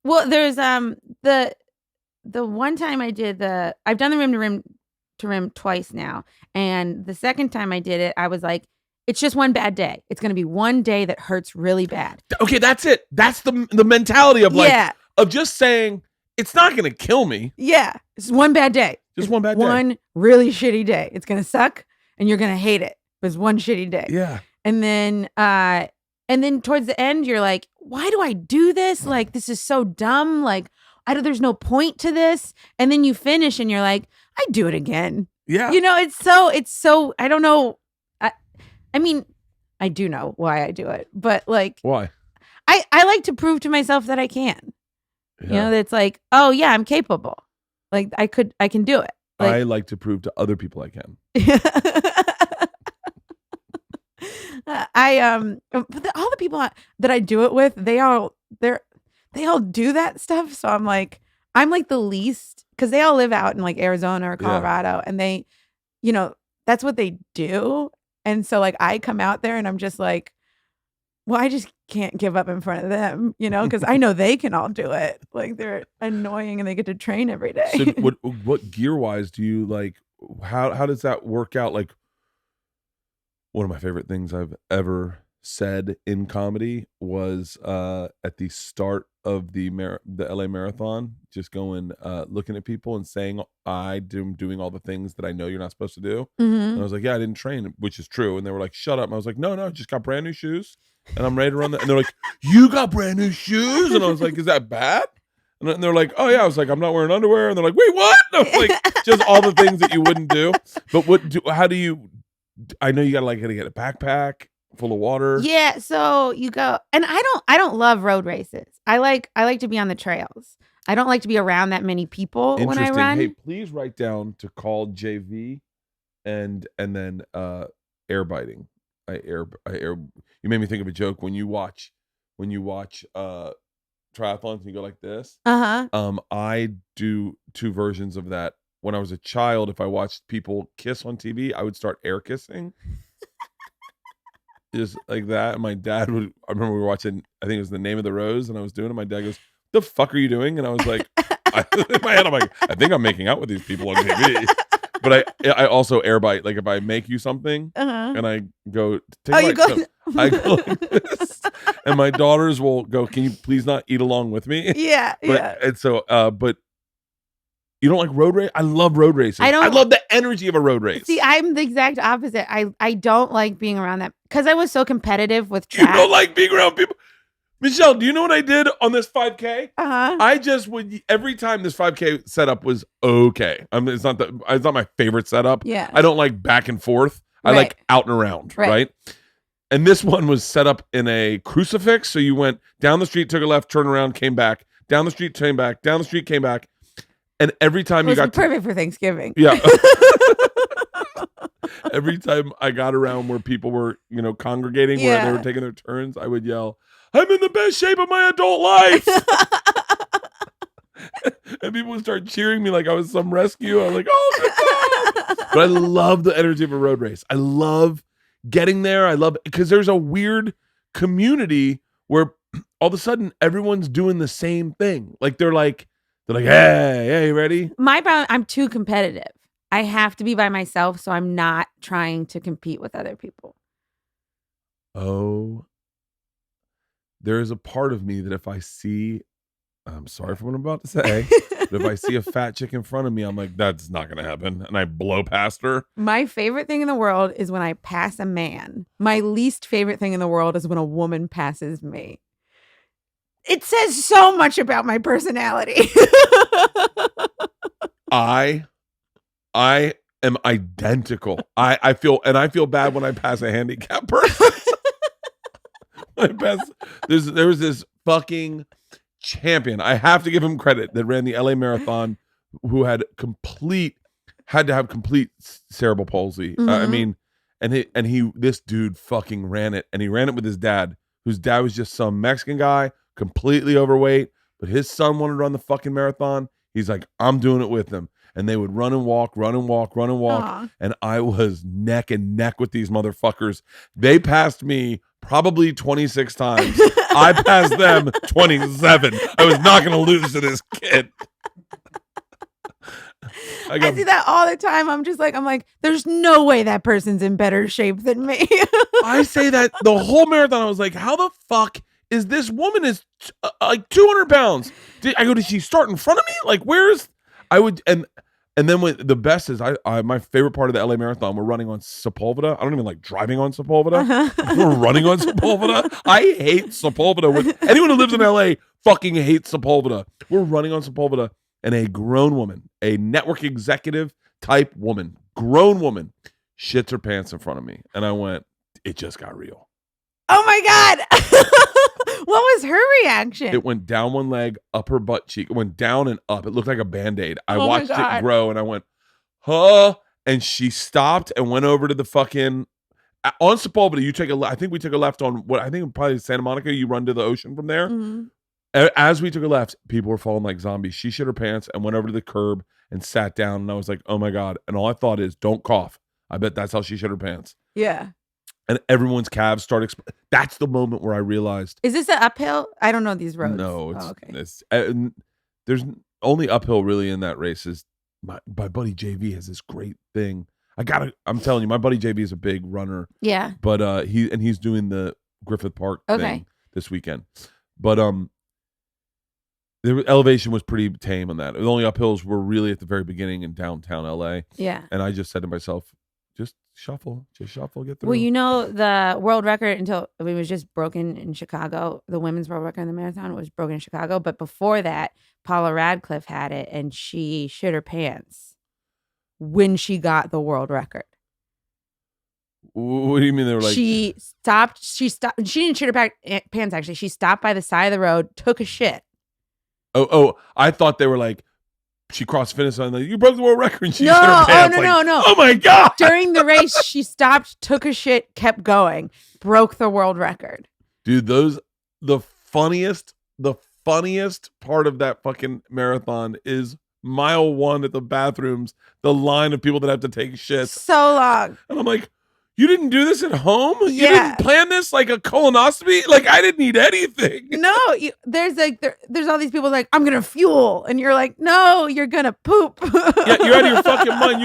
Well, there's the one time I did I've done the rim to rim twice now. And the second time I did it, I was like, it's just one bad day. It's going to be one day that hurts really bad. Okay, that's it. That's the mentality of of just saying, it's not going to kill me. Yeah. It's one bad day. Just one bad day. One really shitty day. It's going to suck and you're going to hate it. It was one shitty day. Yeah. And then towards the end, you're like, why do I do this? Like, this is so dumb. Like, there's no point to this. And then you finish and you're like, I do it again. Yeah. You know, it's so, I don't know. I mean, I do know why I do it, but like, why? I like to prove to myself that I can. Yeah. You know, that's like, oh yeah, I'm capable. Like I can do it. Like, I like to prove to other people I can. All the people that I do it with, they all do that stuff. So I'm like the least, because they all live out in like Arizona or Colorado, and they, you know, that's what they do. And so like I come out there and I'm just like, well, I just can't give up in front of them, you know, because I know they can all do it. Like they're annoying and they get to train every day. So what gear wise do you like? How does that work out? Like, one of my favorite things I've ever said in comedy was at the start of the LA Marathon, just going, looking at people and saying, I'm doing all the things that I know you're not supposed to do. Mm-hmm. And I was like, yeah, I didn't train, which is true. And they were like, shut up. And I was like, no, I just got brand new shoes and I'm ready to run. And they're like, you got brand new shoes? And I was like, is that bad? And they're like, oh yeah. I was like, I'm not wearing underwear. And they're like, wait, what? And I was like, just all the things that you wouldn't do. But how do you, I know you gotta get a backpack full of water. Yeah, so you go, and I don't love road races. I like to be on the trails. I don't like to be around that many people when I run. Hey, please write down to call JV, and then air biting. You made me think of a joke when you watch triathlons and you go like this. I do two versions of that. When I was a child, if I watched people kiss on TV, I would start air kissing. Just like that. And my dad I remember we were watching, I think it was The Name of the Rose, and I was doing it. My dad goes, the fuck are you doing? And I was like, in my head, I'm like, I think I'm making out with these people on TV. But I also air bite. Like if I make you something and I go, I go like this. And my daughters will go, can you please not eat along with me? Yeah. And so, but you don't like road race? I love road races. I love the energy of a road race. See, I'm the exact opposite. I don't like being around that because I was so competitive with track. You don't like being around people. Michelle, do you know what I did on this 5K? I just would, every time this 5K setup was okay. It's not my favorite setup. Yeah. I don't like back and forth. I like out and around, right? And this one was set up in a crucifix. So you went down the street, took a left, turned around, came back, down the street, came back, down the street, came back. And every time you got perfect for Thanksgiving. Yeah. Every time I got around where people were, congregating, where they were taking their turns, I would yell, I'm in the best shape of my adult life. And people would start cheering me like I was some rescue. I'm like, oh, good job. But I love the energy of a road race. I love getting there. I love it because there's a weird community where all of a sudden everyone's doing the same thing. Like they're like, hey, you ready? My problem, I'm too competitive. I have to be by myself, so I'm not trying to compete with other people. Oh, there is a part of me that if I see I'm sorry for what I'm about to say, but if I see a fat chick in front of me, I'm like, that's not going to happen. And I blow past her. My favorite thing in the world is when I pass a man. My least favorite thing in the world is when a woman passes me. It says so much about my personality. I am identical. I feel bad when I pass a handicapped person. There was this fucking champion. I have to give him credit that ran the LA Marathon, who had to have complete cerebral palsy. Mm-hmm. I mean, this dude fucking ran it, and he ran it with his dad, whose dad was just some Mexican guy, completely overweight, but his son wanted to run the fucking marathon. He's like, I'm doing it with them. And they would run and walk. Aww. And I was neck and neck with these motherfuckers. They passed me probably 26 times. I passed them 27. I was not going to lose to this kid. I see that all the time. I'm like, there's no way that person's in better shape than me. I say that the whole marathon. I was like, how the fuck is this woman is like 200 pounds? Did she start in front of me? Like, where's... And then when the best is my favorite part of the LA Marathon, we're running on Sepulveda. I don't even like driving on Sepulveda. We're running on Sepulveda. I hate Sepulveda. Anyone who lives in LA fucking hates Sepulveda. We're running on Sepulveda, and a grown woman, a network executive type woman, grown woman, shits her pants in front of me. And I went, it just got real. Oh my God. What was her reaction? It went down one leg, up her butt cheek. It went down and up. It looked like a Band-Aid. I watched it grow, and I went, huh? And she stopped and went over to the fucking... On Sepulveda, I think we took a left on I think probably Santa Monica. You run to the ocean from there. Mm-hmm. As we took a left, people were falling like zombies. She shit her pants and went over to the curb and sat down. And I was like, oh my God. And all I thought is, don't cough. I bet that's how she shit her pants. Yeah. And everyone's calves start that's the moment where I realized. Is this an uphill? I don't know these roads. No, there's only uphill really in that race. Is my buddy JV has this great thing. I'm telling you, my buddy JV is a big runner. Yeah. But he's doing the Griffith Park thing this weekend. But the elevation was pretty tame on that. The only uphills were really at the very beginning in downtown LA. Yeah. And I just said to myself, just shuffle, get through. Well, you know, the world record it was just broken in Chicago. The women's world record in the marathon was broken in Chicago. But before that, Paula Radcliffe had it, and she shit her pants when she got the world record. What do you mean they were like... She stopped. She didn't shit her pants, actually. She stopped by the side of the road, took a shit. Oh, I thought they were like... She crossed finish line, like, you broke the world record. And she shit her pants. No. Oh my God. During the race, she stopped, took a shit, kept going, broke the world record. Dude, the funniest part of that fucking marathon is mile 1 at the bathrooms, the line of people that have to take shits. So long. And I'm like, you didn't do this at home? You Yeah. didn't plan this like a colonoscopy? Like, I didn't need anything. No, there's all these people like, I'm gonna fuel, and you're like, no, you're gonna poop. Yeah, you're out of your fucking mind.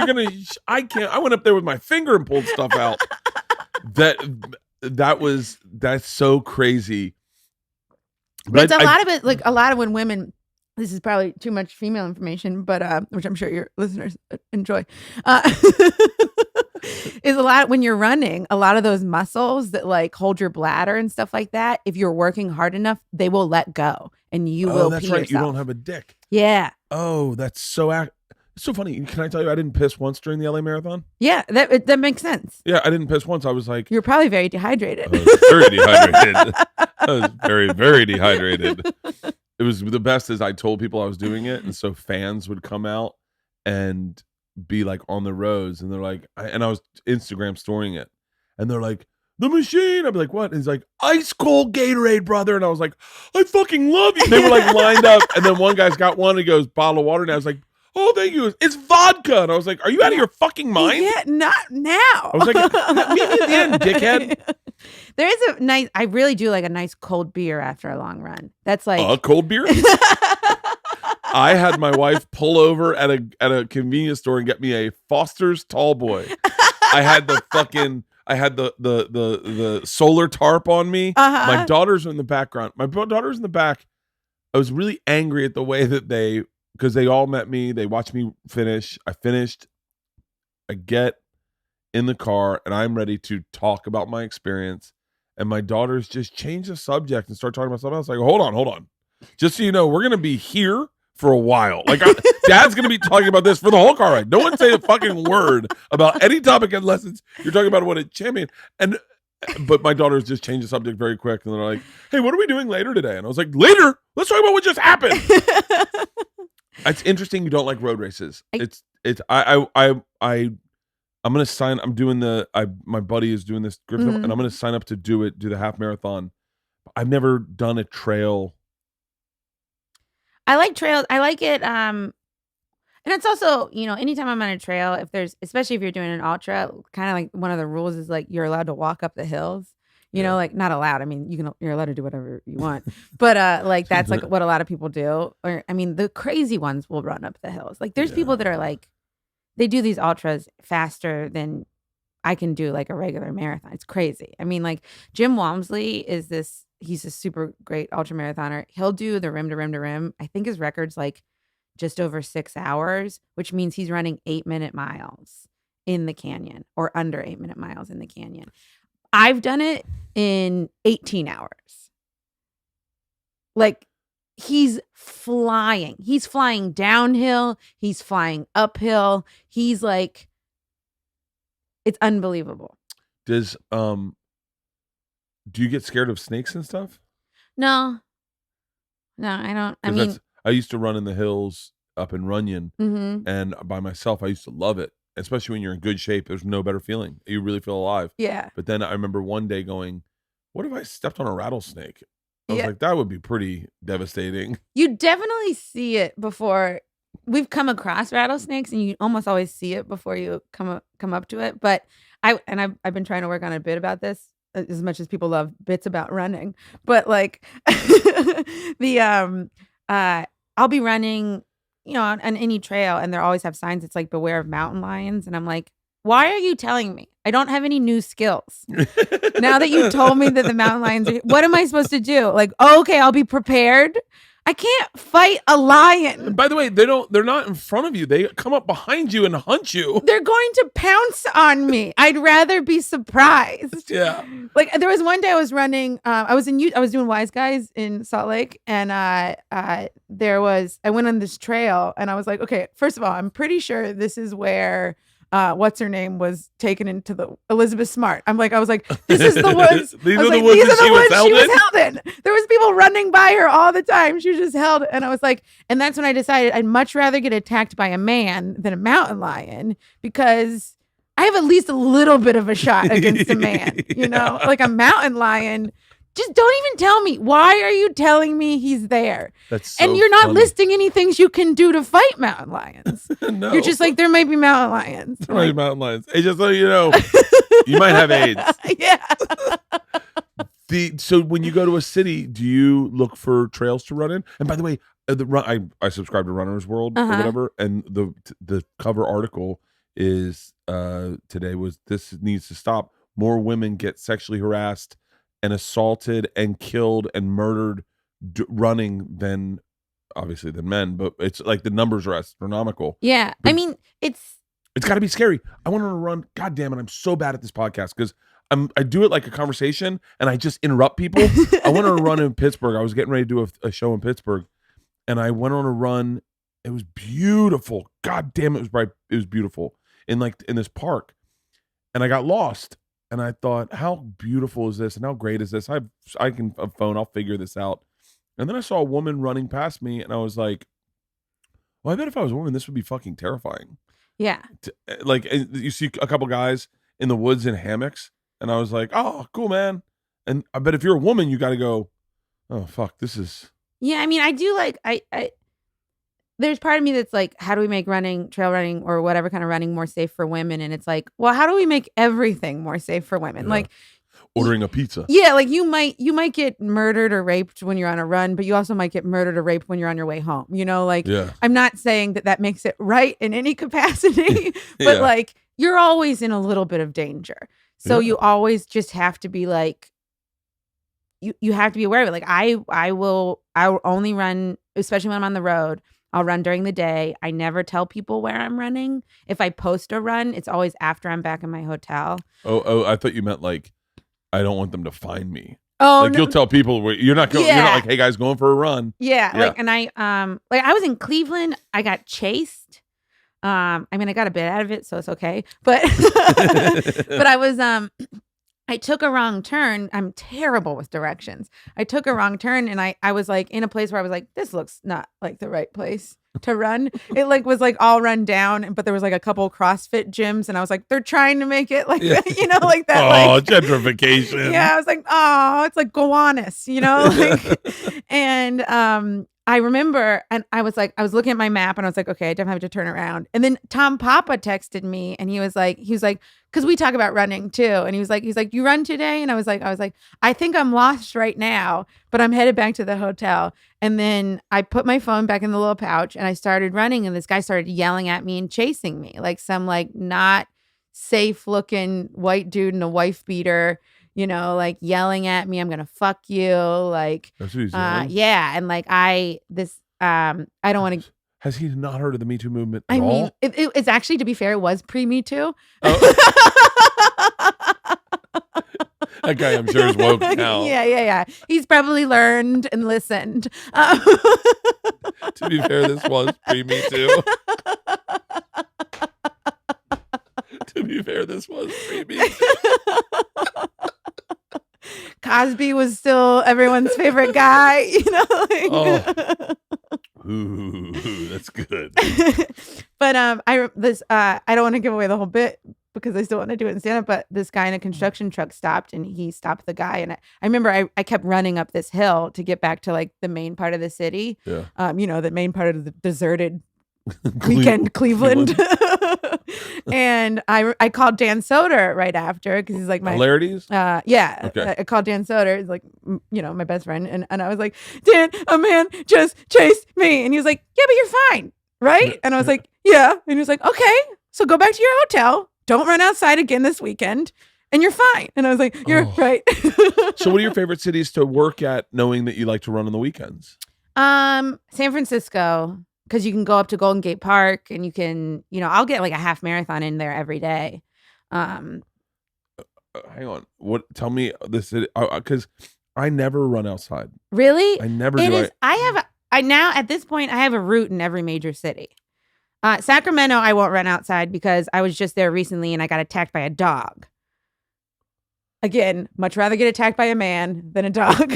I went up there with my finger and pulled stuff out. That's so crazy. But a lot of when women, this is probably too much female information, but which I'm sure your listeners enjoy. Is a lot when you're running, a lot of those muscles that like hold your bladder and stuff like that, if you're working hard enough, they will let go and you will that's pee right. yourself. You don't have a dick. Yeah. Oh, that's so it's so funny. Can I tell you I didn't piss once during the LA Marathon? Yeah, that makes sense. Yeah, I didn't piss once. I was like... You're probably very dehydrated. I was very dehydrated. I was very, very dehydrated. It was the best is I told people I was doing it, and so fans would come out and be like on the roads, and they're like, I was Instagram storying it, and they're like, the machine. I'd be like, what? And he's like, ice cold Gatorade, brother. And I was like, I fucking love you. They were like lined up, and then one guy's got one, and he goes, bottle of water, and I was like, oh, thank you. It's vodka. And I was like, are you out of your fucking mind? Yeah, not now. I was like, meet me at the end, dickhead. There is I really do like a nice cold beer after a long run. That's like cold beer. I had my wife pull over at a convenience store and get me a Foster's Tall Boy. I had the solar tarp on me. Uh-huh. My daughter's in the background. My daughter's in the back I was really angry at the way that because they all met me, they watched me finish. I finished. I get in the car and I'm ready to talk about my experience. And my daughters just change the subject and start talking about something else. Like, hold on. Just so you know, we're going to be here for a while. Like, Dad's going to be talking about this for the whole car ride. No one say a fucking word about any topic unless you're talking about what a champion. But my daughters just changed the subject very quick. And they're like, hey, what are we doing later today? And I was like, later? Let's talk about what just happened. It's interesting you don't like road races. I'm gonna sign. I'm doing my buddy is doing this, and I'm gonna sign up to do the half marathon. I've never done a trail. I like trails. I like it. And it's also, anytime I'm on a trail, especially if you're doing an ultra, kind of like one of the rules is like you're allowed to walk up the hills. Like not allowed. I mean, you're allowed to do whatever you want, but like that's like what a lot of people do. Or I mean, the crazy ones will run up the hills. Like there's people that are like, they do these ultras faster than I can do like a regular marathon. It's crazy. I mean, like Jim Walmsley he's a super great ultra marathoner. He'll do the rim to rim to rim. I think his record's like just over 6 hours, which means he's running 8-minute miles in the canyon or under 8-minute miles in the canyon. I've done it in 18 hours. Like, he's flying. He's flying downhill. He's flying uphill. He's like, it's unbelievable. Do you get scared of snakes and stuff? No, I don't. I mean, I used to run in the hills up in Runyon, and by myself, I used to love it. Especially when you're in good shape, there's no better feeling. You really feel alive. Yeah. But then I remember one day going, what if I stepped on a rattlesnake? I was like, that would be pretty devastating. You definitely see it before. We've come across rattlesnakes, and you almost always see it before you come up to it. But I've been trying to work on a bit about this, as much as people love bits about running. But like I'll be running, on any trail, and they always have signs. It's like, beware of mountain lions. And I'm like, why are you telling me? I don't have any new skills. Now that you told me that the mountain lions what am I supposed to do? Like, okay, I'll be prepared. I can't fight a lion. And by the way, they're not in front of you. They come up behind you and hunt you. They're going to pounce on me. I'd rather be surprised. Yeah. Like there was one day I was running, I was doing Wise Guys in Salt Lake, and I went on this trail, and I was like, okay, first of all, I'm pretty sure this is where what's her name was taken into the Elizabeth Smart. I was like, this is the woods. These are the woods she was held in. There was people running by her all the time. She was just held. And I was like, and that's when I decided I'd much rather get attacked by a man than a mountain lion, because I have at least a little bit of a shot against a man, like a mountain lion. Just don't even tell me. Why are you telling me he's there? That's so and you're not funny. listing any things you can do to fight mountain lions. No. You're just like, there might be mountain lions. There might be mountain lions. Hey, just so you know, you might have AIDS. Yeah. So when you go to a city, do you look for trails to run in? And by the way, I subscribe to Runner's World or whatever, and the cover article is today was, this needs to stop. More women get sexually harassed and assaulted and killed and murdered running than men, but it's like the numbers are astronomical. Yeah. But I mean, it's got to be scary. I want to run. God damn it. I'm so bad at this podcast because I do it like a conversation and I just interrupt people. I went on a run in Pittsburgh. I was getting ready to do a show in Pittsburgh, and I went on a run. It was beautiful. God damn, it was bright. It was beautiful in this park, and I got lost. And I thought, how beautiful is this? And how great is this? I can a phone. I'll figure this out. And then I saw a woman running past me, and I was like, well, I bet if I was a woman, this would be fucking terrifying. Yeah. You see a couple guys in the woods in hammocks, and I was like, oh, cool, man. And I bet if you're a woman, you got to go, oh, fuck, this is. Yeah, I mean, I do like, there's part of me that's like, how do we make trail running or whatever kind of running more safe for women? And it's like, well, how do we make everything more safe for women? Yeah. Like ordering a pizza. Yeah. Like you might get murdered or raped when you're on a run, but you also might get murdered or raped when you're on your way home. I'm not saying that makes it right in any capacity, but like you're always in a little bit of danger. So you always just have to be like, you have to be aware of it. Like I will I only run, especially when I'm on the road. I'll run during the day. I never tell people where I'm running. If I post a run, it's always after I'm back in my hotel. Oh, I thought you meant like I don't want them to find me. Oh, like no. You'll tell people where you're not going. You're not like, hey guys, going for a run. Yeah. Like, and I like I was in Cleveland. I got chased. I mean, I got a bit out of it, so it's okay. But but I was I took a wrong turn. I'm terrible with directions. I took a wrong turn and I was like in a place where I was like, this looks not like the right place to run. It like was like all run down, but there was like a couple CrossFit gyms and I was like, they're trying to make it like, like that. Oh, like, gentrification. Yeah. I was like, oh, it's like Gowanus, like, and, I remember, and I was looking at my map and I was like, okay, I don't have to turn around. And then Tom Papa texted me and he was like, because we talk about running too. And he was like, you run today? And I was like, I think I'm lost right now, but I'm headed back to the hotel. And then I put my phone back in the little pouch and I started running. And this guy started yelling at me and chasing me, like some like not safe looking white dude in a wife beater. Like yelling at me, I'm gonna fuck you. Like, that's what he's yelling? Yeah, and like I don't want to. Has he not heard of the Me Too movement I at mean, all? It's actually, to be fair, it was pre-Me Too. Oh. That guy, I'm sure, is woke now. Yeah. He's probably learned and listened. To be fair, this was pre-Me Too. To be fair, this was pre-Me Too. Cosby was still everyone's favorite guy, Oh. Ooh, that's good. But I don't want to give away the whole bit because I still want to do it in stand-up, but this guy in a construction truck stopped and he stopped the guy. And I remember I kept running up this hill to get back to like the main part of the city. Yeah. The main part of the deserted weekend Cleveland. And I called Dan Soder right after because he's like my hilarities. Yeah. Okay. I called Dan Soder, he's like my best friend, and I was like, Dan, a man just chased me, and he was like, yeah, but you're fine, right? And I was like, yeah, and he was like, okay, so go back to your hotel, don't run outside again this weekend, and you're fine. And I was like, you're right. So what are your favorite cities to work at, knowing that you like to run on the weekends? San Francisco. Because you can go up to Golden Gate Park and you can, I'll get like a half marathon in there every day. Hang on. Tell me this, because I never run outside. Really? I never do. Now at this point, I have a route in every major city. Sacramento, I won't run outside because I was just there recently and I got attacked by a dog. Again, much rather get attacked by a man than a dog.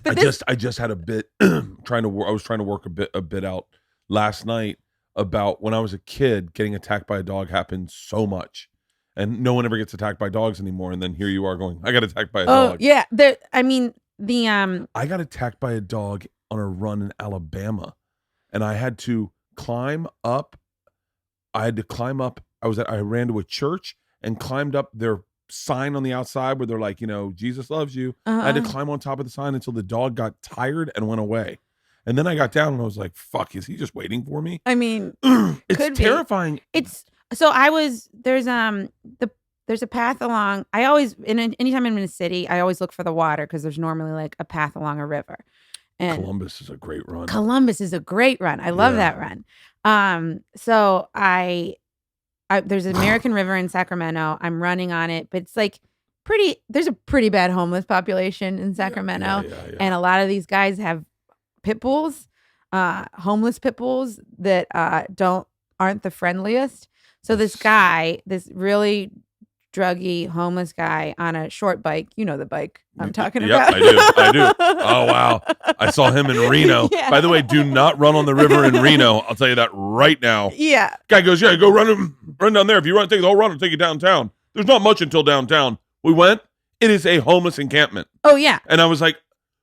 But I just had a bit I was trying to work a bit out last night about when I was a kid, getting attacked by a dog happened so much, and no one ever gets attacked by dogs anymore. And then here you are going, I got attacked by a dog. Yeah. I got attacked by a dog on a run in Alabama, and I had to climb up. I ran to a church and climbed up their sign on the outside where they're like, Jesus loves you. I had to climb on top of the sign until the dog got tired and went away. And then I got down and I was like, fuck, is he just waiting for me? I mean, it's terrifying. There's a path along. I always, anytime I'm in a city, I always look for the water because there's normally like a path along a river. And Columbus is a great run. I love that run. So there's an American River in Sacramento. I'm running on it, but it's like there's a pretty bad homeless population in Sacramento. Yeah. And a lot of these guys have pit bulls, homeless pit bulls that aren't the friendliest. So this guy, this really druggy homeless guy on a short bike, the bike I'm talking about. I do. Oh, wow. I saw him in Reno. Yeah. By the way, do not run on the river in Reno. I'll tell you that right now. Yeah. Guy goes, yeah, go run down there. If you take the whole run, I'll take you downtown. There's not much until downtown. We went. It is a homeless encampment. Oh, yeah. And I was like,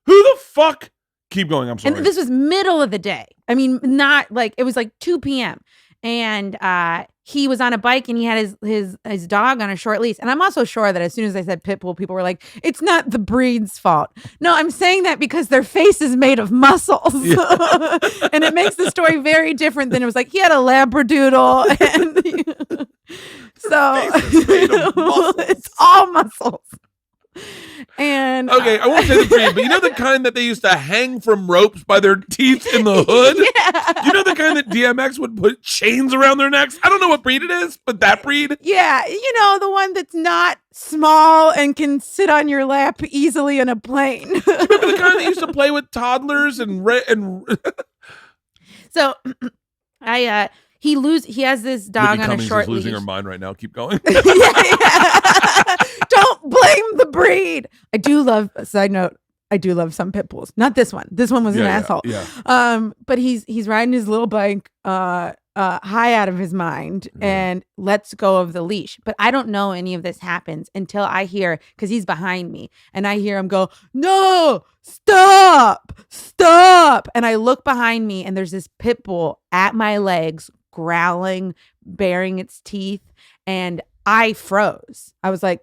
who the fuck? Keep going. I'm sorry. And this was middle of the day. I mean, not like, it was like 2 p.m. And he was on a bike and he had his dog on a short leash. And I'm also sure that as soon as I said pit bull, people were like, it's not the breed's fault. No, I'm saying that because their face is made of muscles. Yeah. And it makes the story very different than it was like, he had a Labradoodle. And so it's all muscles. And okay, I won't say the breed, but you know the kind that they used to hang from ropes by their teeth in the hood? Yeah. You know the kind that DMX would put chains around their necks? I don't know what breed it is, but that breed? Yeah, the one that's not small and can sit on your lap easily in a plane. You remember the kind that used to play with toddlers and So he has this dog Libby on Cummings a short is losing leash. her mind right now. Keep going. Yeah. Don't blame the breed. I do love, side note, I do love some pit bulls. Not this one. This one was an asshole. Yeah. But he's riding his little bike high out of his mind and lets go of the leash. But I don't know any of this happens until I hear, because he's behind me, and I hear him go, "No, stop. And I look behind me and there's this pit bull at my legs, growling, baring its teeth, and I froze. I was like,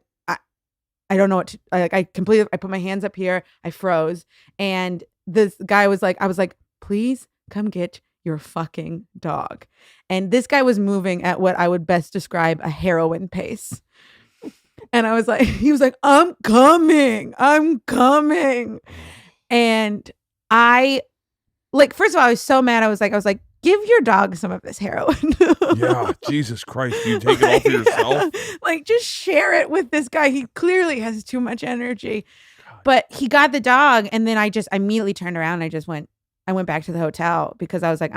I don't know what to, I put my hands up here. I froze. And this guy was like, I was like, please come get your fucking dog. And this guy was moving at what I would best describe a heroin pace. And I was like, he was like, I'm coming. And I, like, first of all, I was so mad. I was like, give your dog some of this heroin. Yeah, Jesus Christ. You take it all for yourself? Like, just share it with this guy. He clearly has too much energy. God. But he got the dog, and then I immediately turned around and I went back to the hotel because I was like,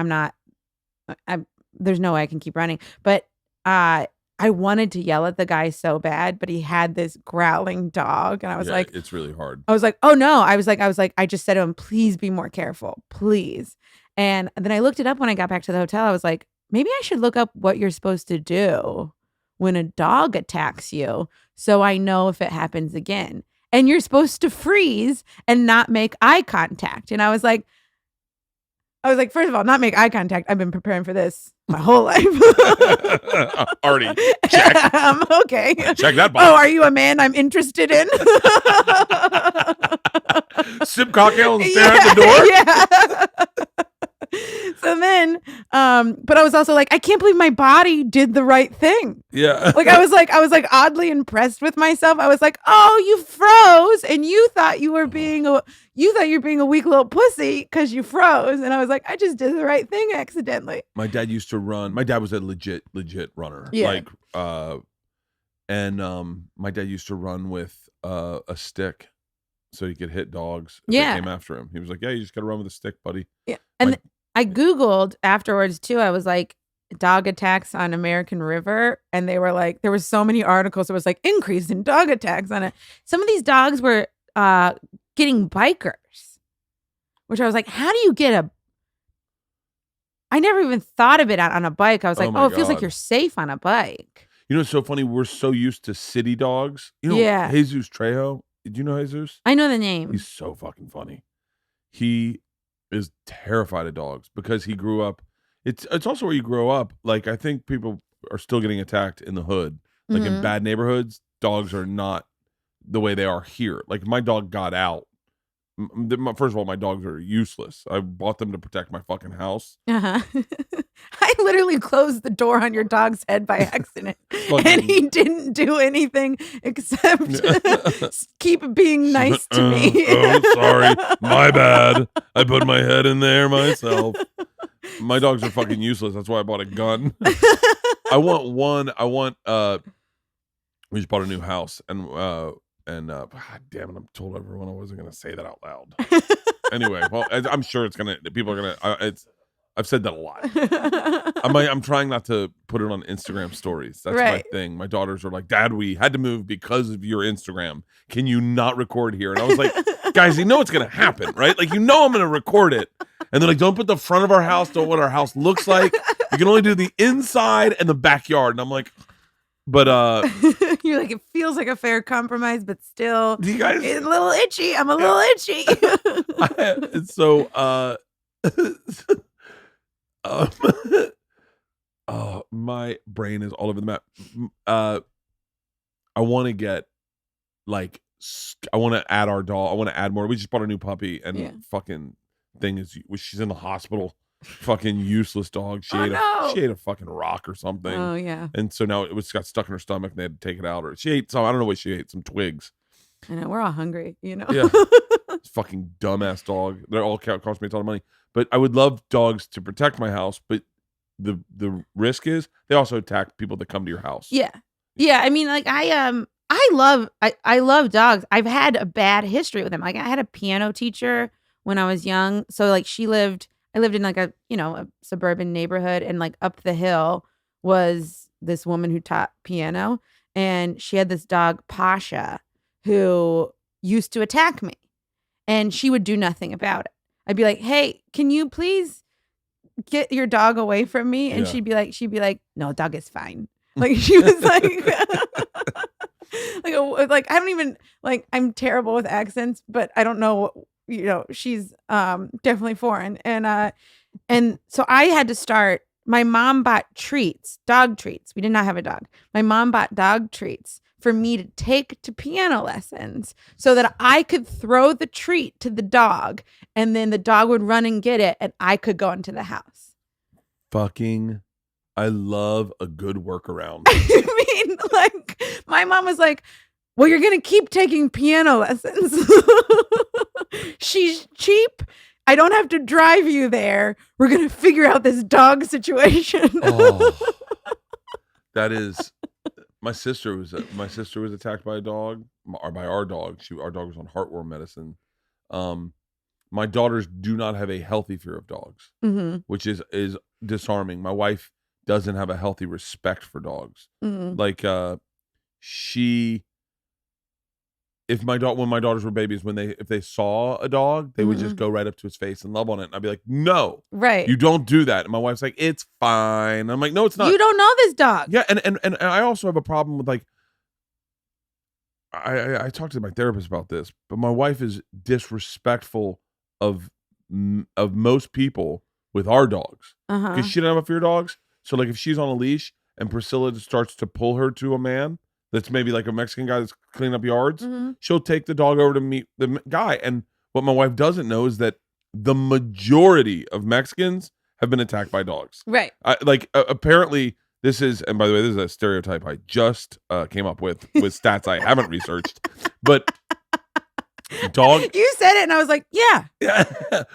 there's no way I can keep running. But I wanted to yell at the guy so bad, but he had this growling dog. And I was like, it's really hard. I was like, oh no. I was like, I just said to him, please be more careful, please. And then I looked it up when I got back to the hotel. I was like, maybe I should look up what you're supposed to do when a dog attacks you so I know if it happens again. And you're supposed to freeze and not make eye contact. And I was like, first of all, not make eye contact. I've been preparing for this my whole life. Already. Check. Okay. Check that box. Oh, are you a man I'm interested in? Sip cocktail and stare at the door? Yeah. So then, but I was also like, I can't believe my body did the right thing. Yeah. Like I was like oddly impressed with myself. I was like, oh, you froze, and you thought you were being a weak little pussy because you froze, and I was like, I just did the right thing accidentally. My dad used to run. My dad was a legit runner. Yeah. My dad used to run with a stick so he could hit dogs if Yeah. they came after him. He was like, yeah, you just got to run with a stick, buddy. Yeah. And I Googled afterwards too. I was like, dog attacks on American River. And they were like, there were so many articles. It was like increase in dog attacks on it. Some of these dogs were getting bikers, which I was like, how do you get I never even thought of it on a bike. I was like, it feels like you're safe on a bike. You know, it's so funny. We're so used to city dogs. You know, Jesus Trejo. Did you know Jesus? I know the name. He's so fucking funny. He is terrified of dogs because he grew up. It's also where you grow up. Like, I think people are still getting attacked in the hood. Like in bad neighborhoods, dogs are not the way they are here. Like, my dog got out. First of all, my dogs are useless. I bought them to protect my fucking house. Uh-huh. I literally closed the door on your dog's head by accident. And he didn't do anything except keep being nice to me. Oh, sorry. My bad. I put my head in there myself. My dogs are fucking useless. That's why I bought a gun. We just bought a new house and God damn it, I'm told everyone I wasn't going to say that out loud. Anyway, well, I'm sure people are going to, I've said that a lot. I'm trying not to put it on Instagram stories. That's my thing. My daughters are like, Dad, we had to move because of your Instagram. Can you not record here? And I was like, guys, you know what's going to happen, right? Like, you know I'm going to record it. And they're like, don't put the front of our house, don't what our house looks like. You can only do the inside and the backyard. And I'm like, but you're like, it feels like a fair compromise, but still, do you guys, it's a little itchy. I'm a little itchy. My brain is all over the map. I want to get I want to add our dog. I want to add more. We just bought a new puppy, and fucking thing is, she's in the hospital. Fucking useless dog. She ate a fucking rock or something. Oh yeah. And so now got stuck in her stomach, and they had to take it out. Or she ate some. I don't know what she ate. Some twigs. I know, we're all hungry, Yeah. Fucking dumbass dog. They're all cost me a ton of money. But I would love dogs to protect my house, but the risk is they also attack people that come to your house. Yeah. Yeah. I mean, like I love dogs. I've had a bad history with them. Like I had a piano teacher when I was young. So like I lived in like a suburban neighborhood, and like up the hill was this woman who taught piano, and she had this dog, Pasha, who used to attack me, and she would do nothing about it. I'd be like, "Hey, can you please get your dog away from me?" And she'd be like, "No, dog is fine." Like she was like, like I don't even like. I'm terrible with accents, but I don't know. She's definitely foreign, and so I had to start. My mom bought dog treats. We did not have a dog. My mom bought dog treats for me to take to piano lessons so that I could throw the treat to the dog, and then the dog would run and get it, and I could go into the house. Fucking, I love a good workaround. I mean, like, my mom was like, well, you're going to keep taking piano lessons. She's cheap. I don't have to drive you there. We're going to figure out this dog situation. That is... My sister was attacked by a dog, or by our dog. Our dog was on heartworm medicine. My daughters do not have a healthy fear of dogs, which is disarming. My wife doesn't have a healthy respect for dogs. Like when my daughters were babies, if they saw a dog, they would just go right up to his face and love on it. And I'd be like, no, right, you don't do that. And my wife's like, it's fine. I'm like, no, it's not. You don't know this dog. Yeah, and I also have a problem with, like, I talked to my therapist about this, but my wife is disrespectful of most people with our dogs because she doesn't have a fear of dogs. So like if she's on a leash and Priscilla starts to pull her to a man that's maybe like a Mexican guy that's cleaning up yards, she'll take the dog over to meet the guy. And what my wife doesn't know is that the majority of Mexicans have been attacked by dogs. Right. Apparently this is, and by the way, this is a stereotype I just came up with stats I haven't researched, but dog. You said it and I was like, yeah.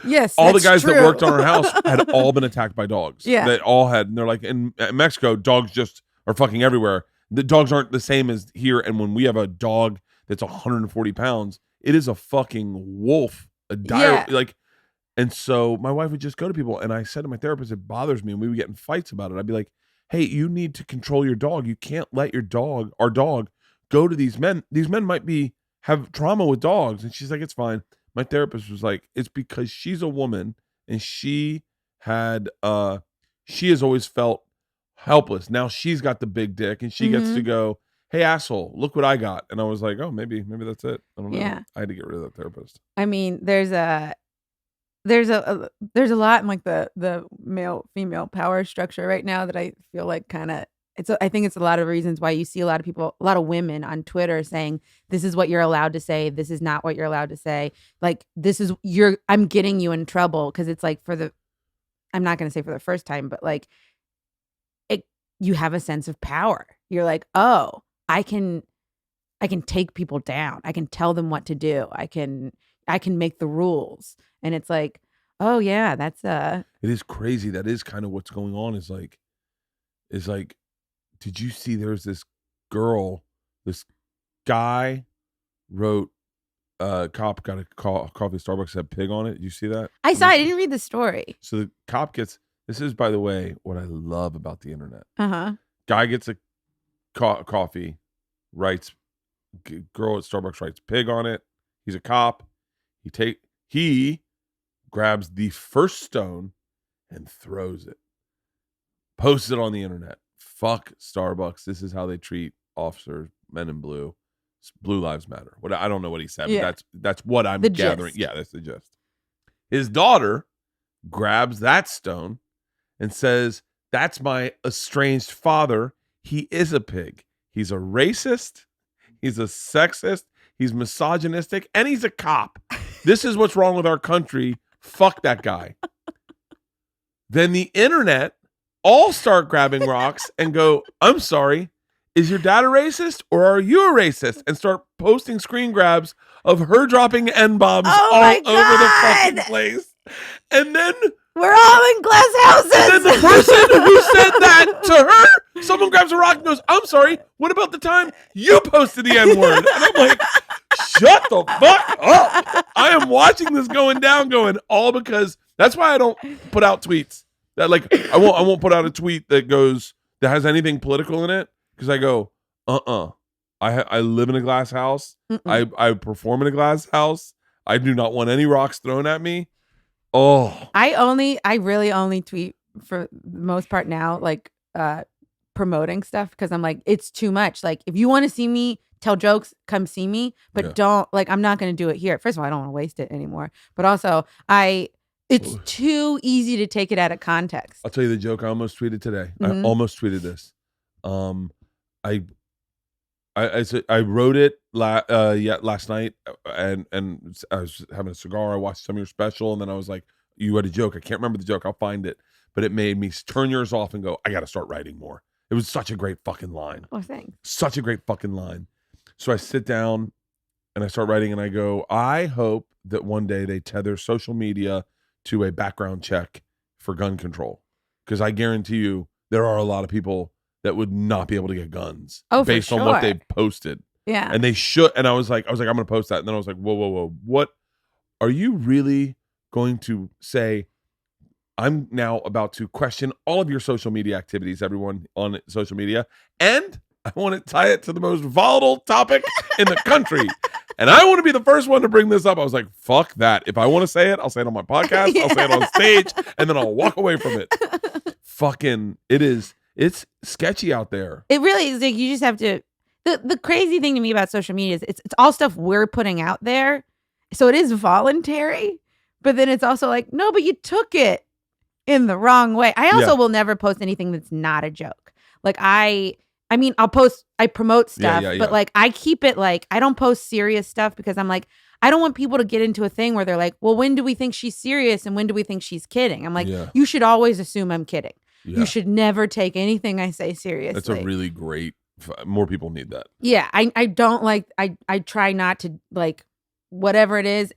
Yes. All the guys that worked on our house had all been attacked by dogs. Yeah. They all had, and they're like, in Mexico, dogs just are fucking everywhere. The dogs aren't the same as here. And when we have a dog that's 140 pounds, it is a fucking wolf. And so my wife would just go to people, and I said to my therapist, it bothers me, and we would get in fights about it. I'd be like, hey, you need to control your dog. You can't let our dog, go to these men. These men might have trauma with dogs. And she's like, it's fine. My therapist was like, it's because she's a woman, and she has always felt helpless. Now she's got the big dick, and she gets to go, hey, asshole, look what I got. And I was like, oh, maybe that's it. I don't know. Yeah. I had to get rid of that therapist. I mean, there's a lot in like the male female power structure right now that I feel like kind of I think it's a lot of reasons why you see a lot of women on Twitter saying, this is what you're allowed to say, this is not what you're allowed to say, like I'm getting you in trouble, because it's like I'm not going to say for the first time, but like you have a sense of power. You're like, oh, I can take people down, I can tell them what to do, I can make the rules. And it's like, oh yeah, it is crazy. That is kind of what's going on. Is like, did you see there's this guy wrote, cop got a coffee Starbucks that had pig on it. Did you see that? I saw it. I didn't read the story. So the cop this is, by the way, what I love about the internet. Guy gets a coffee, writes, girl at Starbucks writes pig on it. He's a cop. He grabs the first stone and throws it. Posts it on the internet. Fuck Starbucks. This is how they treat officers, men in blue. Blue lives matter. I don't know what he said, but that's what I'm gathering. Gist. Yeah, that's the gist. His daughter grabs that stone and says, that's my estranged father. He is a pig. He's a racist. He's a sexist. He's misogynistic. And he's a cop. This is what's wrong with our country. Fuck that guy. Then the internet all start grabbing rocks and go, I'm sorry. is your dad a racist or are you a racist? And start posting screen grabs of her dropping N-bombs all over the fucking place. And then we're all in glass houses. And then the person who said that to her, someone grabs a rock and goes, I'm sorry, what about the time you posted the N-word? And I'm like, shut the fuck up. I am watching this going down, all because that's why I don't put out tweets. That like I won't put out a tweet that has anything political in it, because I go, I live in a glass house. I perform in a glass house. I do not want any rocks thrown at me. Oh, I really only tweet for the most part now, like promoting stuff, because I'm like, it's too much. Like, if you want to see me tell jokes, come see me, but don't, like, I'm not going to do it here. First of all, I don't want to waste it anymore. But also, it's too easy to take it out of context. I'll tell you the joke I almost tweeted today. I almost tweeted this. I wrote it last night, and I was having a cigar. I watched some of your special, and then I was like, you had a joke. I can't remember the joke. I'll find it. But it made me turn yours off and go, I got to start writing more. It was such a great fucking line. Oh, thanks. Such a great fucking line. So I sit down and I start writing, and I go, I hope that one day they tether social media to a background check for gun control. Because I guarantee you there are a lot of people that would not be able to get guns based on what they posted. Yeah. And they should. And I was like, I'm going to post that. And then I was like, whoa. What are you really going to say? I'm now about to question all of your social media activities, everyone on social media. And I want to tie it to the most volatile topic in the country. And I want to be the first one to bring this up. I was like, fuck that. If I want to say it, I'll say it on my podcast. I'll say it on stage, and then I'll walk away from it. Fucking, it's sketchy out there. It really is. Like, you just have to, the crazy thing to me about social media is it's all stuff we're putting out there. So it is voluntary, but then it's also like, no, but you took it in the wrong way. I also will never post anything that's not a joke. Like I mean, I promote stuff, but like I keep it like, I don't post serious stuff because I'm like, I don't want people to get into a thing where they're like, well, when do we think she's serious and when do we think she's kidding? I'm like, you should always assume I'm kidding. Yeah. You should never take anything I say seriously. That's a really great, more people need that. Yeah. I don't like, I try not to, like, whatever it is,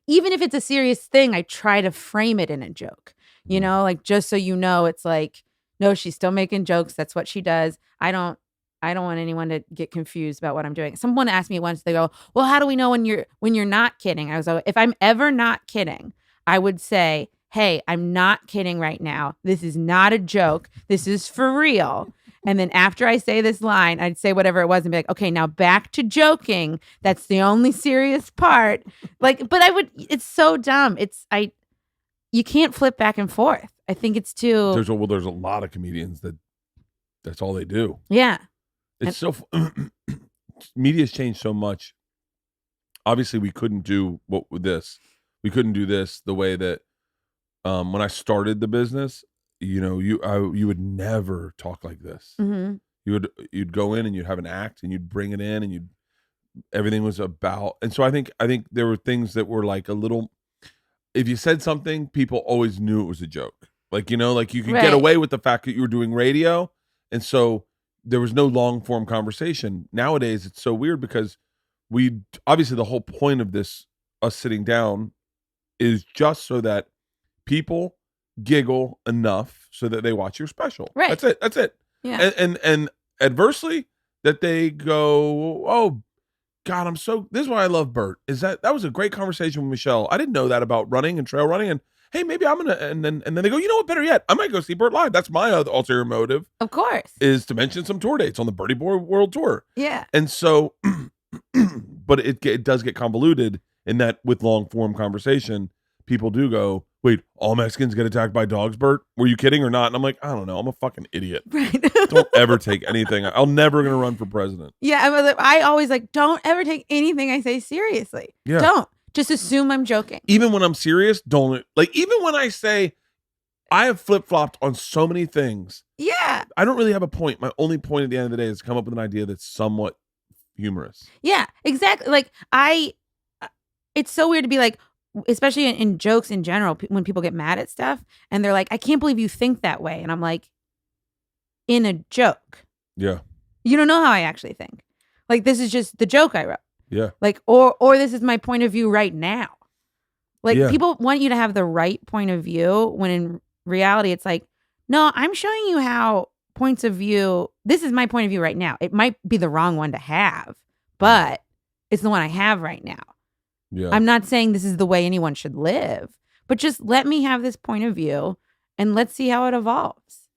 even if it's a serious thing, I try to frame it in a joke, you know, like, just so you know, it's like, no, she's still making jokes. That's what she does. I don't want anyone to get confused about what I'm doing. Someone asked me once, they go, well, how do we know when you're not kidding? I was like, if I'm ever not kidding, I would say, hey, I'm not kidding right now. This is not a joke. This is for real. And then after I say this line, I'd say whatever it was and be like, okay, now back to joking. That's the only serious part. Like, but it's so dumb. You can't flip back and forth. I think it's too. There's a lot of comedians that's all they do. Yeah. It's media's changed so much. Obviously, we couldn't do we couldn't do this the way that when I started the business, you know, you would never talk like this. Mm-hmm. You'd go in and you'd have an act and you'd bring it in and everything was about. And so I think there were things that were like a little. If you said something, people always knew it was a joke. Like, you know, like you could get away with the fact that you were doing radio, and so there was no long form conversation. Nowadays, it's so weird because obviously the whole point of this, us sitting down, is just so that people giggle enough so that they watch your special. Right. That's it. Yeah. And adversely, that they go, oh God, this is why I love Bert. Is that was a great conversation with Michelle. I didn't know that about running and trail running, and hey, maybe I'm gonna, and then they go, you know what, better yet, I might go see Bert live. That's my ulterior motive. Of course. Is to mention some tour dates on the Birdie Boy World Tour. Yeah. And so, but it does get convoluted in that with long form conversation, people do go, wait, all Mexicans get attacked by dogs, Bert? Were you kidding or not? And I'm like, I don't know. I'm a fucking idiot. Right. Don't ever take anything. I'm never going to run for president. Yeah. I always like, don't ever take anything I say seriously. Yeah. Don't. Just assume I'm joking. Even when I'm serious, don't. Like, even when I say I have flip-flopped on so many things. Yeah. I don't really have a point. My only point at the end of the day is to come up with an idea that's somewhat humorous. Yeah, exactly. Like, it's so weird to be like, especially in jokes in general, when people get mad at stuff and they're like, I can't believe you think that way. And I'm like, in a joke. Yeah. You don't know how I actually think. Like, this is just the joke I wrote. Yeah. Like, or this is my point of view right now. Like, Yeah. people want you to have the right point of view when in reality, it's like, no, I'm showing you how points of view, this is my point of view right now. It might be the wrong one to have, but it's the one I have right now. Yeah. I'm not saying this is the way anyone should live, but just let me have this point of view and let's see how it evolves.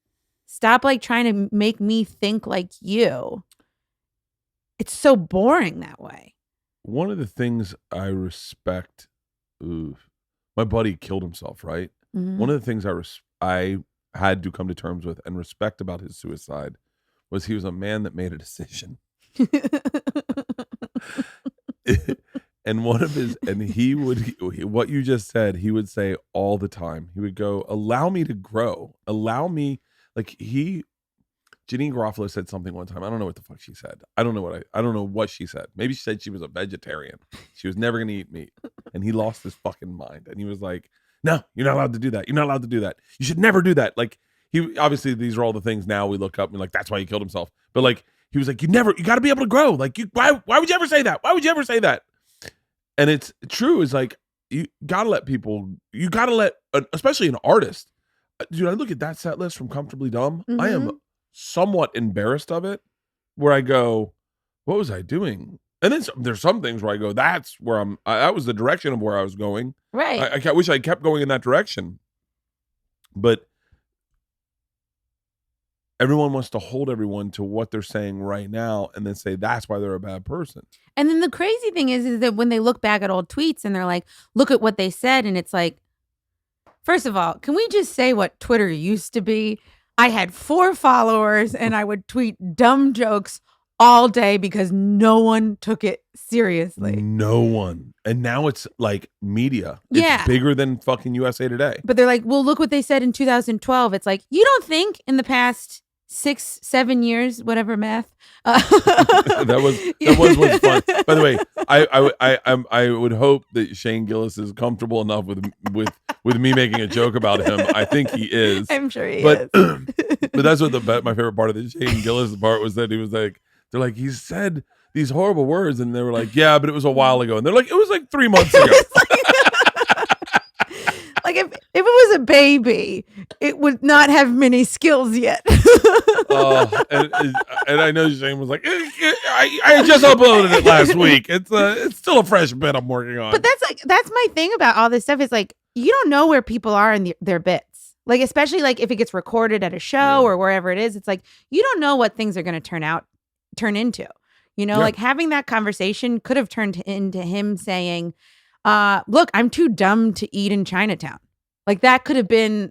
Stop like trying to make me think like you. It's so boring that way. One of the things I respect, my buddy killed himself, right? Mm-hmm. One of the things I had to come to terms with and respect about his suicide was he was a man that made a decision. And one of his, and he would, what you just said, he would say all the time. He would go, allow me to grow. Allow me, like Janine Garofalo said something one time. I don't know what the fuck she said. I don't know what she said. Maybe she said she was a vegetarian. She was never going to eat meat. And he lost his fucking mind. And he was like, no, you're not allowed to do that. You're not allowed to do that. You should never do that. Like, he, obviously these are all the things now we look up and like, that's why he killed himself. But like, he was like, you got to be able to grow. Like, why would you ever say that? Why would you ever say that? And it's true. Is like, you got to let people, especially an artist. Dude, I look at that set list from Comfortably Dumb. Mm-hmm. I am somewhat embarrassed of it, where I go, what was I doing? And then there's some things where I go, that's where that was the direction of where I was going. Right. I wish I kept going in that direction. But everyone wants to hold everyone to what they're saying right now and then say that's why they're a bad person. And then the crazy thing is that when they look back at old tweets and they're like, look at what they said. And it's like, first of all, can we just say what Twitter used to be? I had 4 followers and I would tweet dumb jokes all day because no one took it seriously. No one. And now it's like media. Yeah. It's bigger than fucking USA Today. But they're like, well, look what they said in 2012. It's like, you don't think in the past 6-7 years, whatever math. that was what's fun. By the way, I would hope that Shane Gillis is comfortable enough with me making a joke about him. I think he is. I'm sure he is. But that's what my favorite part of the Shane Gillis part was, that he was like, they're like, he said these horrible words, and they were like, yeah, but it was a while ago, and they're like, it was like 3 months ago. Like if it was a baby, it would not have many skills yet. And I know Shane was like, I just uploaded it last week. It's still a fresh bit I'm working on. But that's my thing about all this stuff is like, you don't know where people are in their bits. Like, especially like if it gets recorded at a show or wherever it is, it's like, you don't know what things are going to turn into, like having that conversation could have turned into him saying, look, I'm too dumb to eat in Chinatown. Like that could have been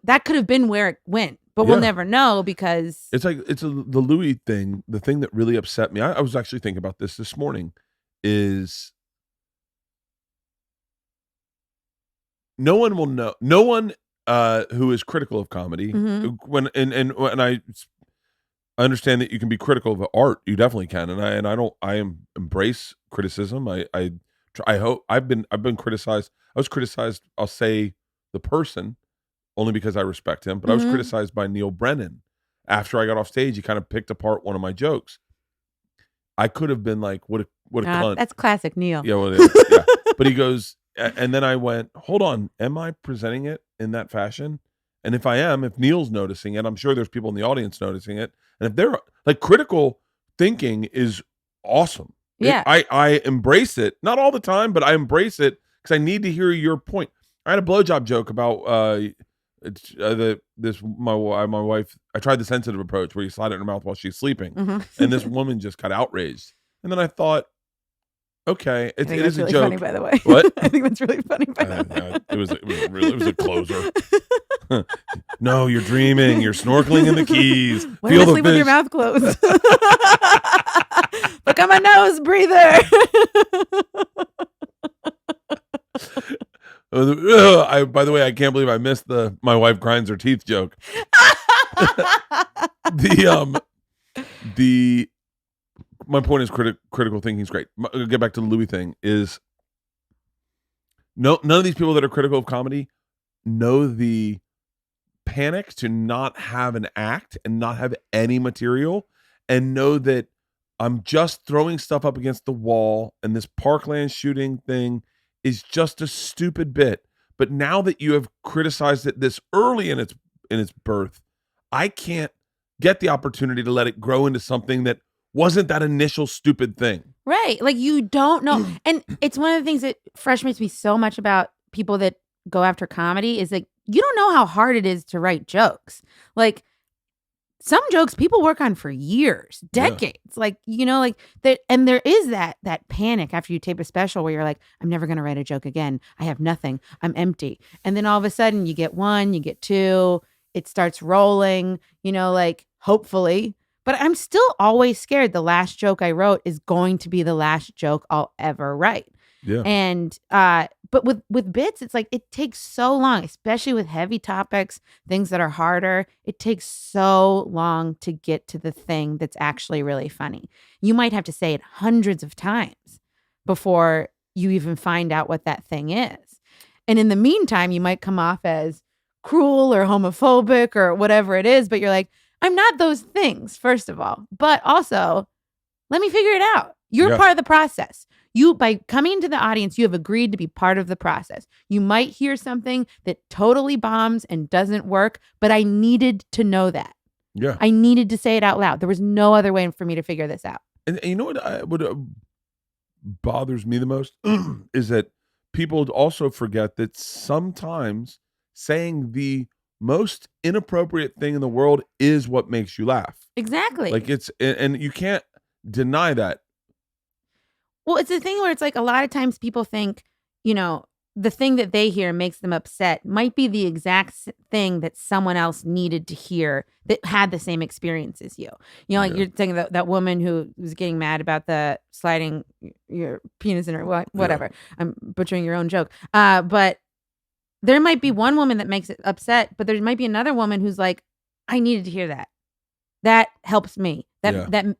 where it went, but we'll never know because it's like, the Louis thing. The thing that really upset me, I was actually thinking about this morning, is no one will know. No one who is critical of comedy, when I understand that you can be critical of art, you definitely can, and I embrace criticism. I hope I've been criticized. I was criticized. I'll say the person only because I respect him, but I was criticized by Neil Brennan after I got off stage. He kind of picked apart one of my jokes. I could have been like, what a cunt. That's classic Neil. Yeah, well, it is. Yeah. But he goes, and then I went, hold on, am I presenting it in that fashion? And if I am, if Neil's noticing it, I'm sure there's people in the audience noticing it. And if they're like, critical thinking is awesome. Yeah. I embrace it. Not all the time, but I embrace it because I need to hear your point. I had a blowjob joke about my wife. I tried the sensitive approach where you slide it in her mouth while she's sleeping, and this woman just got outraged. And then I thought, okay, it is really a joke. Funny, by the way. What? I think that's really funny. By the way, it was a closer. No, you're dreaming. You're snorkeling in the Keys. When I sleep with your mouth closed. Look at my nose breather. By the way, I can't believe I missed my wife grinds her teeth joke. My point is critical thinking is great. I'll get back to the Louis thing. Is none of these people that are critical of comedy know the panic to not have an act and not have any material, and know that I'm just throwing stuff up against the wall, and this Parkland shooting thing is just a stupid bit. But now that you have criticized it this early in its birth, I can't get the opportunity to let it grow into something that wasn't that initial stupid thing. Right. Like, you don't know. And it's one of the things that frustrates me so much about people that go after comedy is like, you don't know how hard it is to write jokes. Like, some jokes people work on for years, decades. Yeah. Like, you know, like that. And there is that panic after you tape a special where you're like, I'm never going to write a joke again. I have nothing. I'm empty. And then all of a sudden you get one, you get two, it starts rolling, you know, like, hopefully. But I'm still always scared the last joke I wrote is going to be the last joke I'll ever write. Yeah. And but with bits, it's like it takes so long, especially with heavy topics, things that are harder. It takes so long to get to the thing that's actually really funny. You might have to say it hundreds of times before you even find out what that thing is. And in the meantime, you might come off as cruel or homophobic or whatever it is, but you're like, I'm not those things, first of all. But also, let me figure it out. You're part of the process. You, by coming to the audience, you have agreed to be part of the process. You might hear something that totally bombs and doesn't work, but I needed to know that. Yeah. I needed to say it out loud. There was no other way for me to figure this out. And you know what bothers me the most is that people also forget that sometimes saying the most inappropriate thing in the world is what makes you laugh. Exactly. Like, and you can't deny that. Well, it's the thing where it's like a lot of times people think, you know, the thing that they hear makes them upset might be the exact thing that someone else needed to hear that had the same experience as you. You know, like you're saying that woman who was getting mad about the sliding your penis in her, whatever. Yeah. I'm butchering your own joke. But there might be one woman that makes it upset, but there might be another woman who's like, I needed to hear that. That helps me. That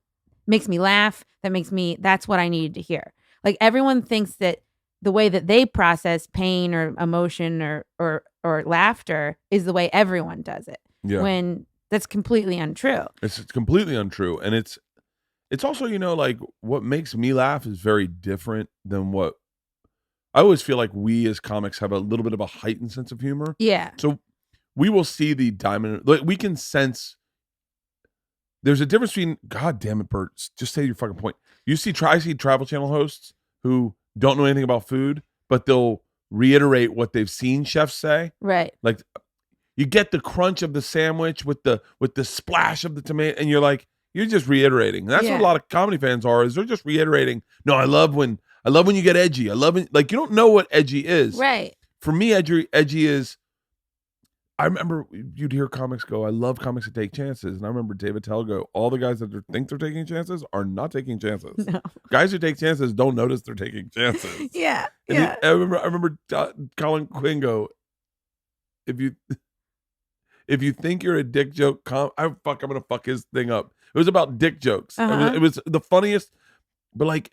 makes me laugh. That's what I needed to hear. Like, everyone thinks that the way that they process pain or emotion or laughter is the way everyone does it. Yeah. When that's completely untrue. It's completely untrue. And it's also, you know, like, what makes me laugh is very different than what I always feel like we as comics have a little bit of a heightened sense of humor. Yeah. So we will see the diamond, like, we can sense. There's a difference between, God damn it, Bert, just say your fucking point. I see Travel Channel hosts who don't know anything about food, but they'll reiterate what they've seen chefs say. Right. Like, you get the crunch of the sandwich with the splash of the tomato, and you're like, you're just reiterating. That's what a lot of comedy fans are, is they're just reiterating. No, I love when you get edgy. I love it. Like, you don't know what edgy is. Right. For me, edgy is, I remember you'd hear comics go, I love comics that take chances. And I remember David Tell go, all the guys that think they're taking chances are not taking chances. No. Guys who take chances don't notice they're taking chances. Yeah. And yeah. I remember Colin Quinn go, if you think you're a dick joke, I'm going to fuck his thing up. It was about dick jokes. Uh-huh. It was the funniest. But, like,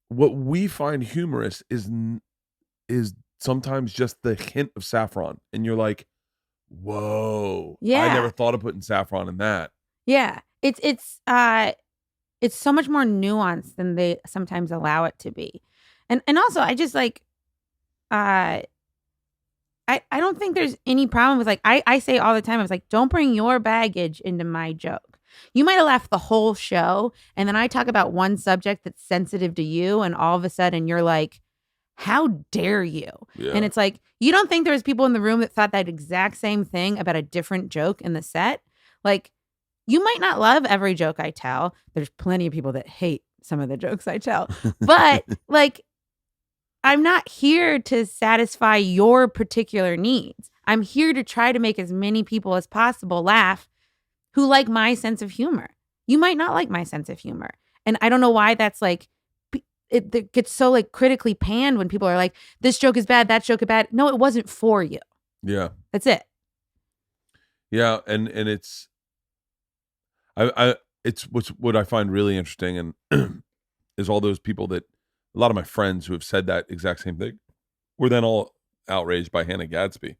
what we find humorous is sometimes just the hint of saffron. And you're like, whoa. Yeah. I never thought of putting saffron in that. Yeah. It's so much more nuanced than they sometimes allow it to be. And also, I just, like, I don't think there's any problem with, like, I say all the time, I was like, don't bring your baggage into my joke. You might have laughed the whole show, and then I talk about one subject that's sensitive to you, and all of a sudden you're like, how dare you? Yeah. And it's like, you don't think there was people in the room that thought that exact same thing about a different joke in the set? Like, you might not love every joke I tell. There's plenty of people that hate some of the jokes I tell. But, like, I'm not here to satisfy your particular needs. I'm here to try to make as many people as possible laugh who like my sense of humor. You might not like my sense of humor. And I don't know why that's, like, it gets so, like, critically panned when people are like, this joke is bad, that joke is bad. No, it wasn't for you. Yeah. That's it. Yeah. And it's, it's what I find really interesting and is all those people that, a lot of my friends who have said that exact same thing were then all outraged by Hannah Gadsby.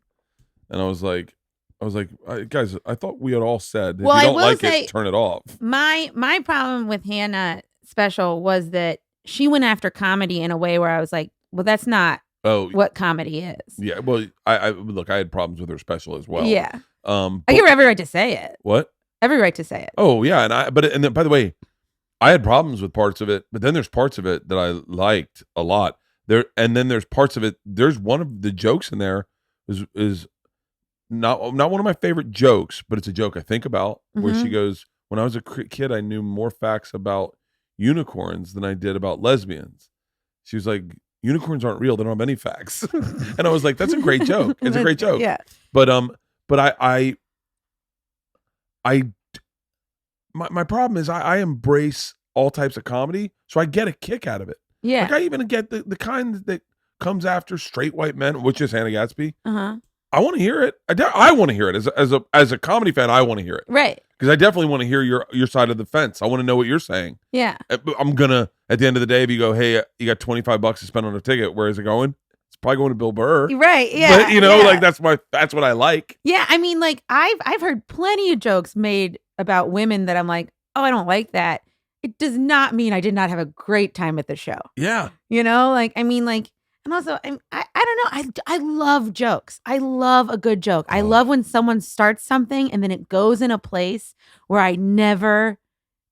And I was like, I was like, guys, I thought we had all said if Well, you I don't will like say, it, turn it off. My problem with Hannah special was that she went after comedy in a way where I was like, well, that's not what comedy is. Yeah. Well, I look, I had problems with her special as well. Yeah. I give her every right to say it. What? Every right to say it. Oh yeah, and then, by the way, I had problems with parts of it, but then there's parts of it that I liked a lot. And then there's parts of it. There's one of the jokes in there is not one of my favorite jokes, but it's a joke I think about where she goes, "When I was a kid, I knew more facts about unicorns than I did about lesbians." She was like, "Unicorns aren't real; they don't have any facts." And I was like, "That's a great joke. It's a great joke." Yeah. But my problem is I embrace all types of comedy, so I get a kick out of it. Yeah. Like I even get the kind that comes after straight white men, which is Hannah Gadsby. I want to hear it. I want to hear it as a comedy fan. I want to hear it, right? Because I definitely want to hear your side of the fence. I want to know what you're saying. Yeah. I'm gonna at the end of the day, if you go, hey, you got $25 to spend on a ticket, where is it going? It's probably going to Bill Burr, right? Yeah. But like that's what I like. Yeah, I mean, like I've heard plenty of jokes made about women that I'm like, oh, I don't like that. It does not mean I did not have a great time at the show. Yeah. Like, I mean, like, and also, I don't know. I love jokes. I love a good joke. I love when someone starts something and then it goes in a place where I never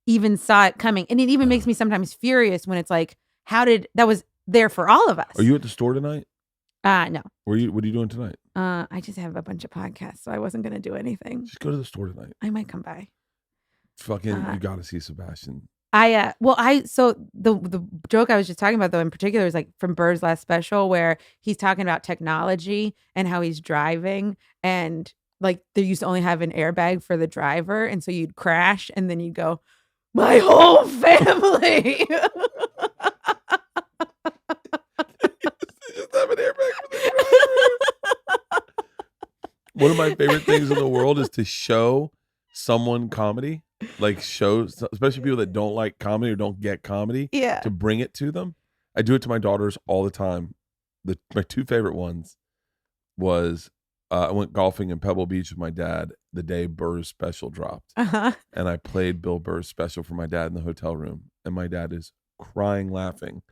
even saw it coming. And it even makes me sometimes furious when it's like, that was there for all of us. Are you at the store tonight? No. What are you doing tonight? I just have a bunch of podcasts, so I wasn't going to do anything. Just go to the store tonight. I might come by. Fucking, you got to see Sebastian. So the joke I was just talking about though in particular is like from Burr's last special where he's talking about technology and how he's driving and like they used to only have an airbag for the driver and so you'd crash and then you'd go, my whole family. Just have an airbag for the driver. One of my favorite things in the world is to show someone comedy. Like shows, especially people that don't like comedy or don't get comedy, to bring it to them. I do it to my daughters all the time. My two favorite ones was I went golfing in Pebble Beach with my dad the day Burr's special dropped, and I played Bill Burr's special for my dad in the hotel room, and my dad is crying, laughing,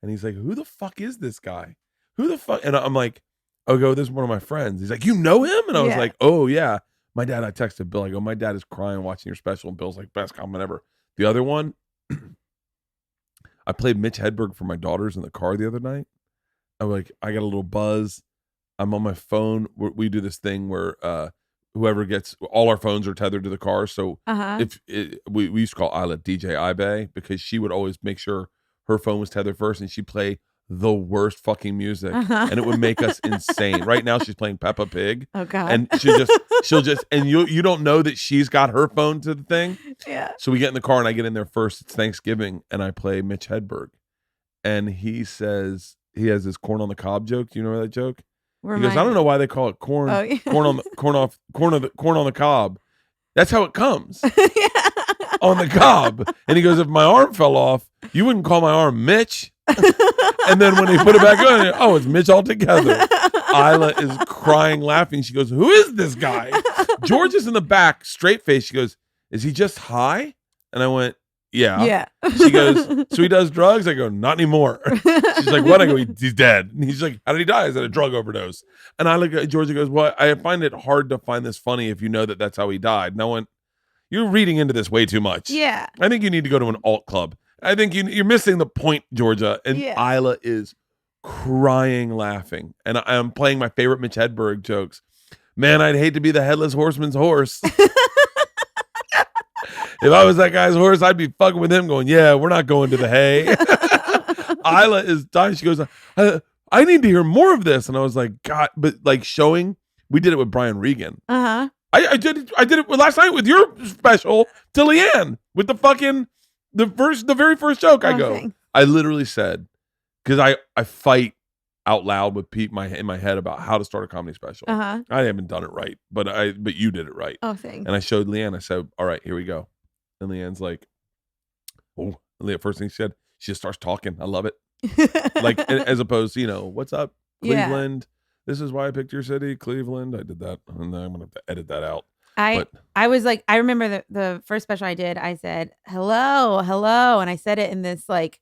and he's like, "Who the fuck is this guy? Who the fuck?" And I'm like, "Oh, this is one of my friends." He's like, "You know him?" And I was like, "Oh yeah." I texted Bill. I go, my dad is crying watching your special. And Bill's like, best comment ever. The other one, I played Mitch Hedberg for my daughters in the car the other night. I'm like, I got a little buzz. I'm on my phone. We do this thing where whoever gets, all our phones are tethered to the car. So we used to call Isla DJ Ibe because she would always make sure her phone was tethered first and she'd play the worst fucking music and it would make us insane. Right now she's playing Peppa Pig. Oh God. And she'll just and you don't know that she's got her phone to the thing. Yeah. So we get in the car and I get in there first. It's Thanksgiving and I play Mitch Hedberg. And he says he has this corn on the cob joke. Do you know that joke? He goes, I don't know why they call it corn corn on the cob. That's how it comes. On the cob. And he goes, if my arm fell off, you wouldn't call my arm Mitch. And then when he put it back on, oh, it's Mitch altogether. Isla is crying, laughing. She goes, who is this guy? George is in the back, straight face. She goes, is he just high? And I went, yeah. Yeah. She goes, so he does drugs? I go, not anymore. She's like, what? I go, he's dead. And he's like, how did he die? Is that a drug overdose? And I look at George and goes, well, I find it hard to find this funny if you know that that's how he died. And I went, you're reading into this way too much. Yeah. I think you need to go to an alt club. I think you're missing the point, Georgia. And Isla is crying, laughing. And I'm playing my favorite Mitch Hedberg jokes. Man, I'd hate to be the headless horseman's horse. If I was that guy's horse, I'd be fucking with him going, yeah, we're not going to the hay. Isla is dying. She goes, I need to hear more of this. And I was like, God, but like showing, we did it with Brian Regan. Uh-huh. I did it last night with your special to Leanne with the very first joke. I literally said, because I fight out loud with Pete in my head about how to start a comedy special. Uh-huh. I haven't done it right, but you did it right. Oh, thanks. And I showed Leanne. I said, all right, here we go. And Leanne's like, oh, the first thing she said, she just starts talking. I love it. Like as opposed to, what's up, Cleveland? This is why I picked your city, Cleveland. I did that, and then I'm gonna have to edit that out. I was like, I remember the first special I did. I said hello, hello, and I said it in this like.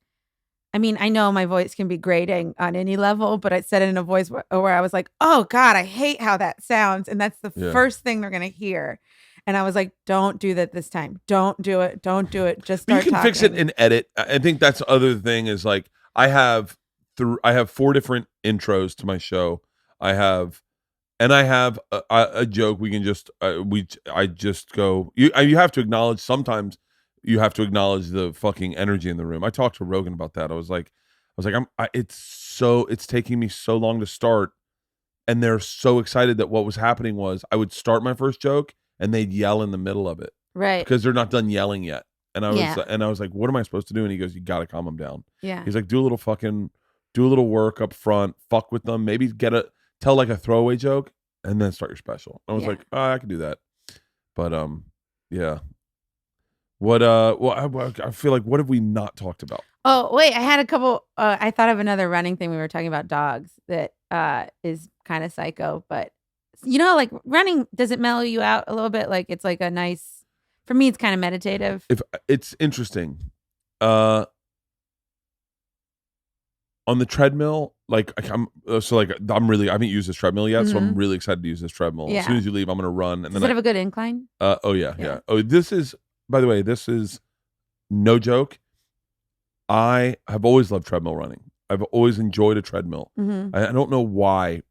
I mean, I know my voice can be grating on any level, but I said it in a voice where I was like, oh God, I hate how that sounds. And that's the first thing they're going to hear. And I was like, don't do that this time. Don't do it. Don't do it. Just start talking. You can fix it and edit. I think that's the other thing is like, I have 4 different intros to my show. I have a joke. We can just, I just go, you have to acknowledge sometimes. You have to acknowledge the fucking energy in the room. I talked to Rogan about that. I was like, it's taking me so long to start, and they're so excited that what was happening was I would start my first joke and they'd yell in the middle of it, right? Because they're not done yelling yet. And I was like, what am I supposed to do? And he goes, you got to calm them down. Yeah. He's like, do a little work up front, fuck with them, maybe tell like a throwaway joke, and then start your special. I was like, oh, I could do that, but yeah. I feel like, what have we not talked about? Oh, wait, I had a couple, I thought of another running thing. We were talking about dogs that is kind of psycho, but you know, like running, does it mellow you out a little bit? Like it's like a nice, for me, it's kind of meditative. If it's interesting, on the treadmill, like I haven't used this treadmill yet, so I'm really excited to use this treadmill. Yeah. As soon as you leave, I'm going to run. And does it have a good incline? Oh yeah. Oh, by the way, this is no joke. I have always loved treadmill running. I've always enjoyed a treadmill. Mm-hmm. I don't know why,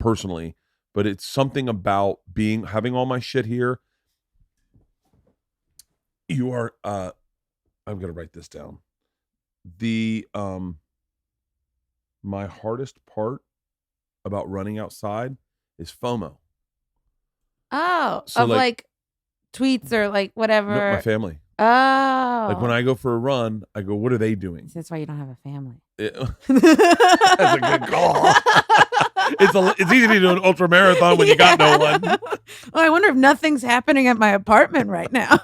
personally, but it's something about having all my shit here. I'm gonna write this down. My hardest part about running outside is FOMO. Oh, so like tweets or like whatever. No, my family. Oh. Like when I go for a run, I go, what are they doing? That's why you don't have a family. That's a good call. It's easy to do an ultra marathon when you got no one. Well, I wonder if nothing's happening at my apartment right now.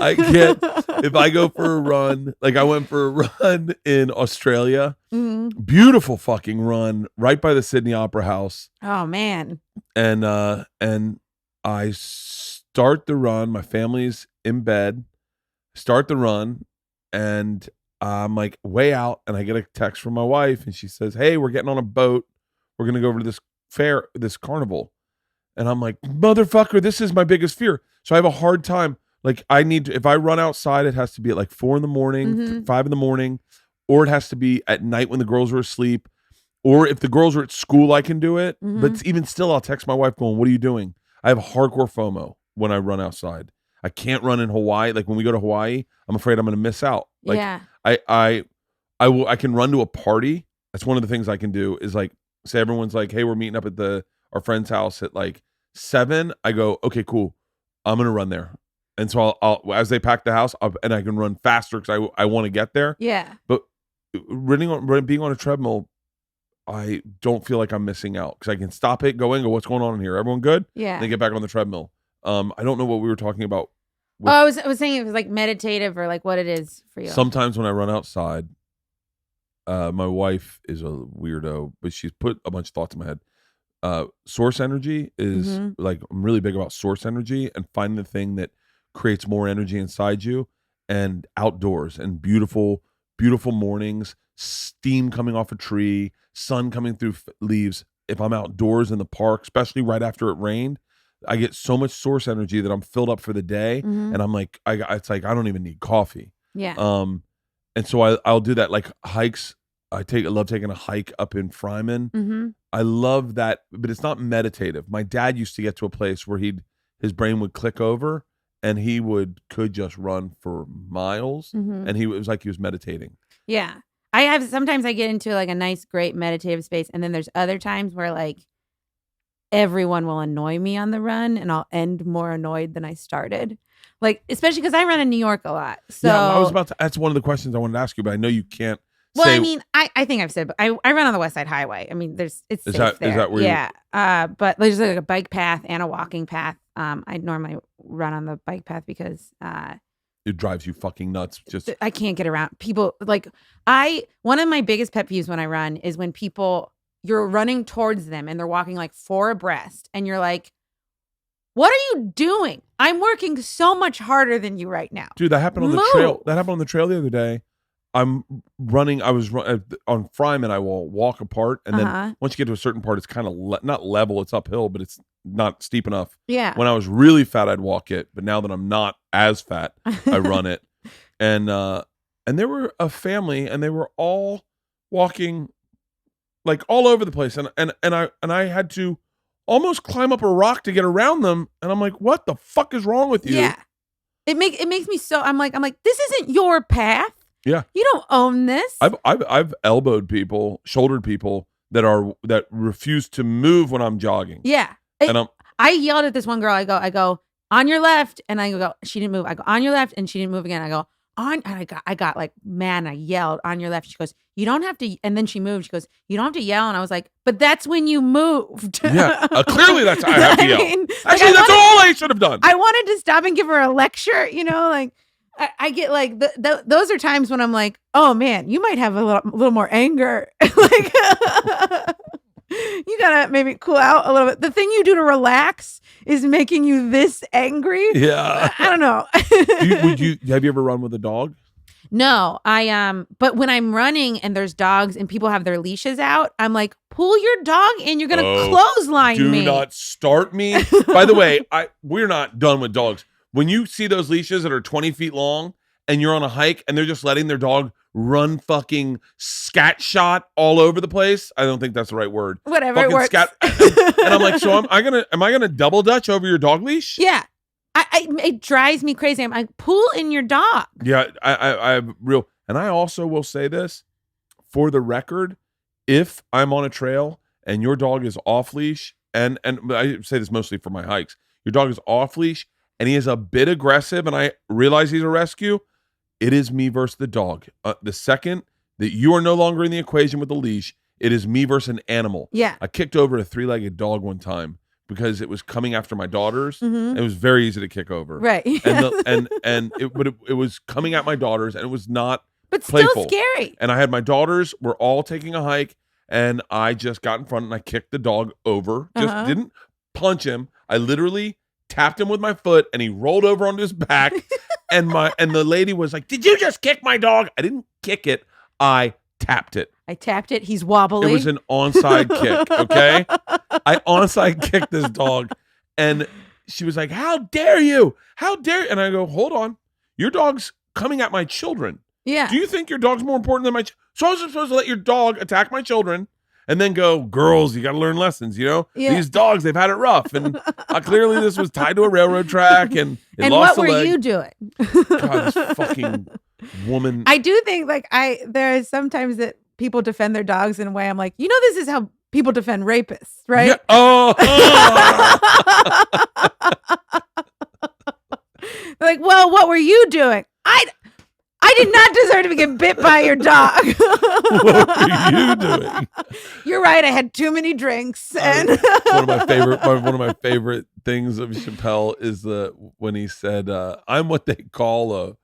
I can't. If I go for a run, like I went for a run in Australia, beautiful fucking run right by the Sydney Opera House. Oh man! And I start the run. My family's in bed. Start the run, and I'm like way out, and I get a text from my wife, and she says, "Hey, we're getting on a boat. We're gonna go over to this fair, this carnival." And I'm like, "Motherfucker, this is my biggest fear." So I have a hard time. Like if I run outside, it has to be at like 4 a.m, 5 a.m, or it has to be at night when the girls are asleep, or if the girls are at school, I can do it. But even still, I'll text my wife going, "What are you doing?" I have hardcore FOMO when I run outside. I can't run in Hawaii. Like when we go to Hawaii, I'm afraid I'm going to miss out. Like I can run to a party. That's one of the things I can do is like say everyone's like, "Hey, we're meeting up at our friend's house at like 7." I go, "Okay, cool. I'm going to run there." And so I'll as they pack the house up, and I can run faster because I want to get there. Yeah. But being on a treadmill, I don't feel like I'm missing out because I can stop it, go in, go, "What's going on in here? Everyone good?" Yeah. And then get back on the treadmill. I don't know what we were talking about. I was saying it was like meditative or like what it is for you. Sometimes when I run outside, my wife is a weirdo, but she's put a bunch of thoughts in my head. Source energy is like, I'm really big about source energy and finding the thing that creates more energy inside you, and outdoors and beautiful mornings, steam coming off a tree, sun coming through leaves. If I'm outdoors in the park, especially right after it rained, I get so much source energy that I'm filled up for the day, and I'm like, it's like I don't even need coffee. Yeah. And so I'll do that, like hikes. I love taking a hike up in Fryman. I love that, but it's not meditative. My dad used to get to a place where his brain would click over, and he could just run for miles, and it was like he was meditating. Yeah. Sometimes I get into like a nice, great meditative space, and then there's other times where like everyone will annoy me on the run, and I'll end more annoyed than I started. Like, especially because I run in New York a lot. So yeah, that's one of the questions I wanted to ask you, but I know you can't. Well, I mean, I think I've said, but I run on the West Side Highway. I mean, it's safe there. Is that where? Yeah. But there's like a bike path and a walking path. I normally run on the bike path because it drives you fucking nuts. Just I can't get around people. Like one of my biggest pet peeves when I run is when you're running towards them and they're walking like 4 abreast and you're like, what are you doing? I'm working so much harder than you right now. Dude, that happened on the trail. That happened on the trail the other day. I'm running. I was on Fryman. I will walk apart, and then once you get to a certain part, it's kind of not level. It's uphill, but it's not steep enough. Yeah. When I was really fat, I'd walk it, but now that I'm not as fat, I run it. And there were a family, and they were all walking like all over the place, and I had to almost climb up a rock to get around them, and I'm like, what the fuck is wrong with you? Yeah. It makes me so. I'm like, this isn't your path. Yeah, you don't own this. I've elbowed people, shouldered people that refuse to move when I'm jogging. Yeah, and I yelled at this one girl. I go on your left, and I go. She didn't move. I go on your left, and she didn't move again. I go on, and I got like mad. And I yelled on your left. She goes, you don't have to. And then she moved. She goes, you don't have to yell. And I was like, but that's when you moved. Yeah, clearly that's I have to yell. Actually, that's all I should have done. I wanted to stop and give her a lecture. Like. I get like those are times when I'm like, oh man, you might have a little more anger. Like you gotta maybe cool out a little bit. The thing you do to relax is making you this angry. Yeah, I don't know. Have you ever run with a dog? No, but when I'm running and there's dogs and people have their leashes out, I'm like, pull your dog in. You're gonna clothesline me. Do not start me. By the way, we're not done with dogs. When you see those leashes that are 20 feet long and you're on a hike and they're just letting their dog run fucking scat shot all over the place, I don't think that's the right word. Whatever, fucking it works. Scat, and I'm like, so am I gonna double dutch over your dog leash? Yeah, it drives me crazy. I'm like, pull in your dog. Yeah, I real, and I also will say this for the record: if I'm on a trail and your dog is off leash, and I say this mostly for my hikes, your dog is off leash. And he is a bit aggressive, and I realize he's a rescue, it is me versus the dog. The second that you are no longer in the equation with the leash, it is me versus an animal. Yeah. I kicked over a 3-legged dog one time because it was coming after my daughters. Mm-hmm. It was very easy to kick over. Right. It was coming at my daughters, and it was not playful. Still scary. And I had my daughters were all taking a hike, and I just got in front and I kicked the dog over. Just didn't punch him. I literally tapped him with my foot, and he rolled over onto his back. and the lady was like, "Did you just kick my dog?" I didn't kick it. I tapped it. He's wobbly. It was an onside kick. Okay, I onside kicked this dog, and she was like, "How dare you? How dare?" And I go, "Hold on, your dog's coming at my children. Yeah. Do you think your dog's more important than my? So I was supposed to let your dog attack my children?" And then go, girls, you got to learn lessons, Yeah. These dogs, they've had it rough. And clearly this was tied to a railroad track and it lost a leg. And what were you doing? God, this fucking woman. I do think there is sometimes that people defend their dogs in a way I'm like, this is how people defend rapists, right? Yeah. Oh. They're like, well, what were you doing? I did not deserve to get bit by your dog. What were you doing? You're right. I had too many drinks. And one of my favorite things of Chappelle is when he said, "I'm what they call a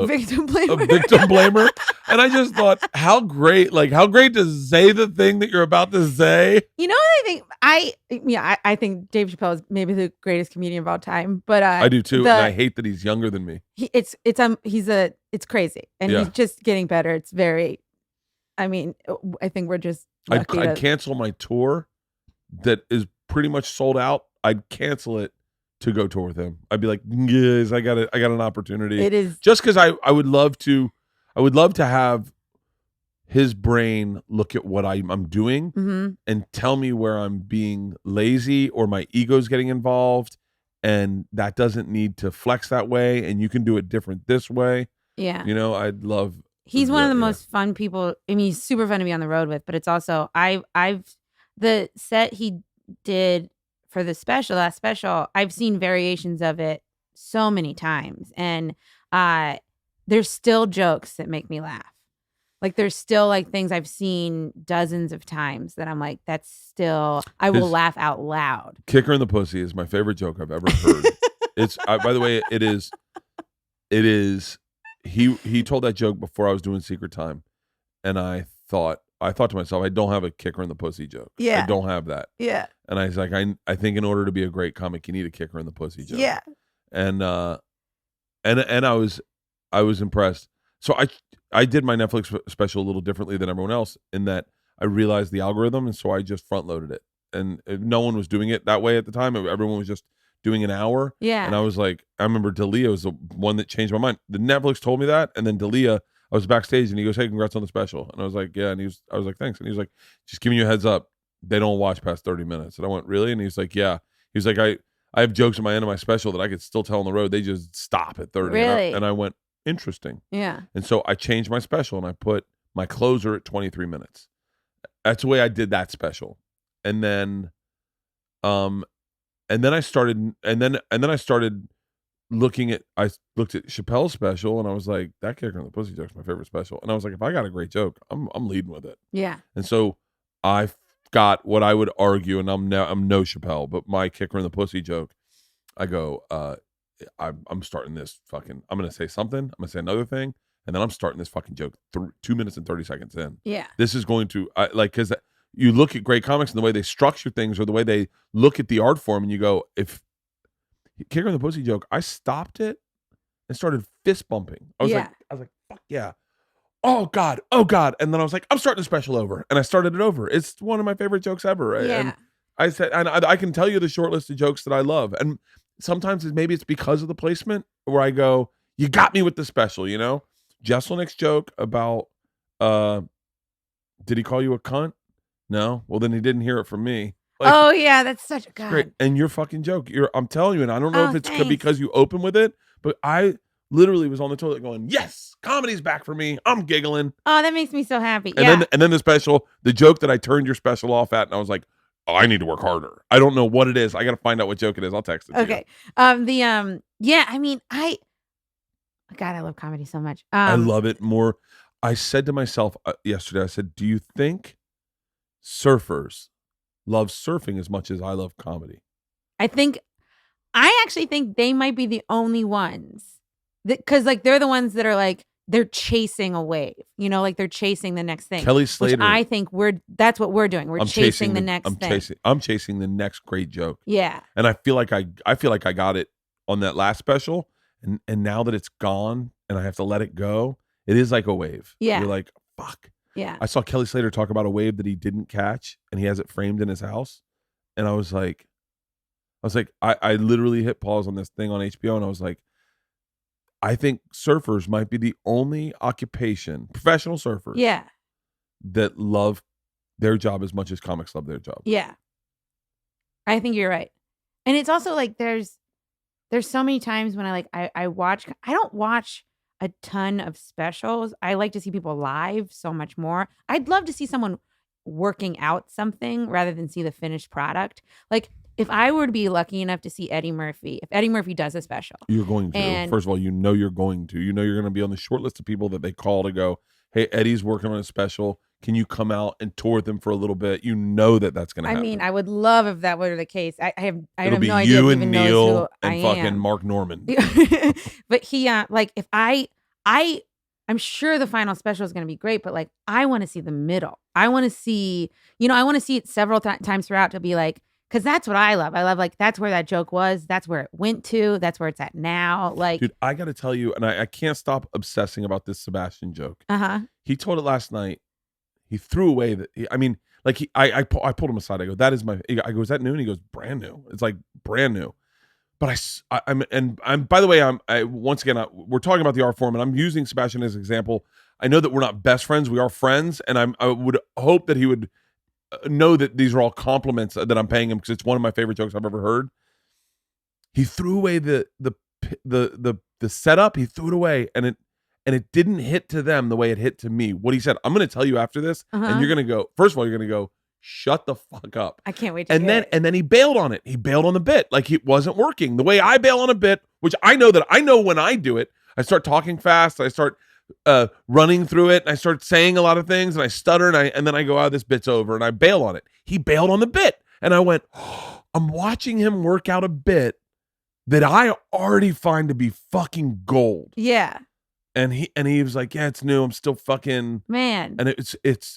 victim blamer." A victim blamer. And I just thought, how great to say the thing that you're about to say. You know what I think? I think Dave Chappelle is maybe the greatest comedian of all time. But I do too, and I hate that he's younger than me. It's crazy, and he's just getting better. It's very. I mean, I think we're just. I'd cancel my tour, that is pretty much sold out. I'd cancel it to go tour with him. I'd be like, yes, I got an opportunity. It is just because I would love to have his brain look at what I'm doing and tell me where I'm being lazy or my ego's getting involved, and that doesn't need to flex that way, and you can do it different this way. Yeah. I'd love. He's one of the most fun people. I mean, he's super fun to be on the road with, but it's also the set he did for the last special, I've seen variations of it so many times, and there's still jokes that make me laugh. Like there's still like things I've seen dozens of times that I'm like, that's still, I will laugh out loud. Kicker in the pussy is my favorite joke I've ever heard. It's by the way, it is It is. He told that joke before I was doing Secret Time, and I thought to myself, I don't have a kicker in the pussy joke. Yeah. I don't have that. Yeah. And I was like, I think in order to be a great comic, you need a kicker in the pussy joke. Yeah. And I was impressed. So I did my Netflix special a little differently than everyone else in that I realized the algorithm, and so I just front loaded it. And no one was doing it that way at the time. Everyone was just doing an hour. Yeah. And I was like, I remember D'Elia was the one that changed my mind. The Netflix told me that, and then D'Elia, I was backstage and he goes, "Hey, congrats on the special." And I was like, "Yeah." And I was like, "Thanks." And he was like, "Just giving you a heads up, they don't watch past 30 minutes." And I went, "Really?" And he's like, "Yeah." He was like, I have jokes at my end of my special that I could still tell on the road. They just stop at 30. Really? And I went, interesting. Yeah. And so I changed my special and I put my closer at 23 minutes. That's the way I did that special. And then I started looking at Chappelle's special, and I was like, that kicker in the pussy joke's my favorite special. And I was like, if I got a great joke, I'm leading with it. Yeah. And so I got what I would argue, and I'm no Chappelle, but my kicker in the pussy joke, I go, I'm starting this fucking, I'm gonna say something, I'm gonna say another thing, and then I'm starting this fucking joke 2 minutes and 30 seconds in. Yeah. This is going to because you look at great comics and the way they structure things or the way they look at the art form, and you go, if kicker in the pussy joke, I stopped it and started fist bumping. I was like, fuck yeah. Oh God. And then I was like, I'm starting a special over. And I started it over. It's one of my favorite jokes ever. Yeah. And I said, and I can tell you the short list of jokes that I love. And sometimes maybe it's because of the placement where I go, you got me with the special, you know? Jesselnick's joke about, did he call you a cunt? No? Well, then he didn't hear it from me. Like, oh yeah, that's such a God. Great. And your fucking joke, I'm telling you, and I don't know if it's because you open with it, but I literally was on the toilet going, yes, comedy's back for me. I'm giggling. Oh, that makes me so happy. And then the special, the joke that I turned your special off at, and I was like, oh, I need to work harder. I don't know what it is. I got to find out what joke it is. I'll text it to you. Okay. Yeah, I mean, God, I love comedy so much. I love it more. I said to myself yesterday, I said, do you think surfers love surfing as much as I love comedy? I actually think they might be the only ones because like they're the ones that are like they're chasing a wave, you know, like they're chasing the next thing. Kelly Slater. Which I think that's what we're doing. We're chasing the next thing. I'm chasing the next great joke. Yeah. And I feel like I got it on that last special, and now that it's gone and I have to let it go, it is like a wave. Yeah. You're like, fuck. Yeah. I saw Kelly Slater talk about a wave that he didn't catch, and he has it framed in his house. And I was like, I literally hit pause on this thing on HBO, and I was like, I think surfers might be the only occupation, professional surfers, that love their job as much as comics love their job. Yeah. I think you're right. And it's also like there's so many times when I don't watch a ton of specials. I like to see people live so much more. I'd love to see someone working out something rather than see the finished product. Like if I were to be lucky enough to see Eddie Murphy, if Eddie Murphy does a special. You're going to. And first of all, you're going to. You know you're going to be on the short list of people that they call to go, hey, Eddie's working on a special. Can you come out and tour with him for a little bit? You know that's going to happen. I mean, I would love if that were the case. I have no idea. It'll be you and Neil and fucking Mark Norman. But he, like, if I'm sure the final special is going to be great, but like, I want to see the middle. I want to see, I want to see it several times throughout to be like, because that's what I love. I love like, that's where that joke was. That's where it went to. That's where it's at now. Like, dude, I got to tell you, and I can't stop obsessing about this Sebastian joke. He told it last night. He threw away I pulled him aside. I go, I go, is that new? And he goes, brand new. It's like brand new. But I'm by the way, once again, we're talking about the art form, and I'm using Sebastian as an example. I know that we're not best friends. We are friends. And I would hope that he would know that these are all compliments that I'm paying him because it's one of my favorite jokes I've ever heard. He threw away the setup. He threw it away, and it didn't hit to them the way it hit to me. What he said, I'm going to tell you after this, and you're going to go, first of all, you're going to go, shut the fuck up. I can't wait to hear it. And then he bailed on it. He bailed on the bit. Like it wasn't working. The way I bail on a bit, which I know when I do it, I start talking fast, I start running through it, and I start saying a lot of things, and I stutter, and then I go, this bit's over, and I bail on it. He bailed on the bit. And I went, I'm watching him work out a bit that I already find to be fucking gold. Yeah. And he was like, yeah, it's new. I'm still fucking man. And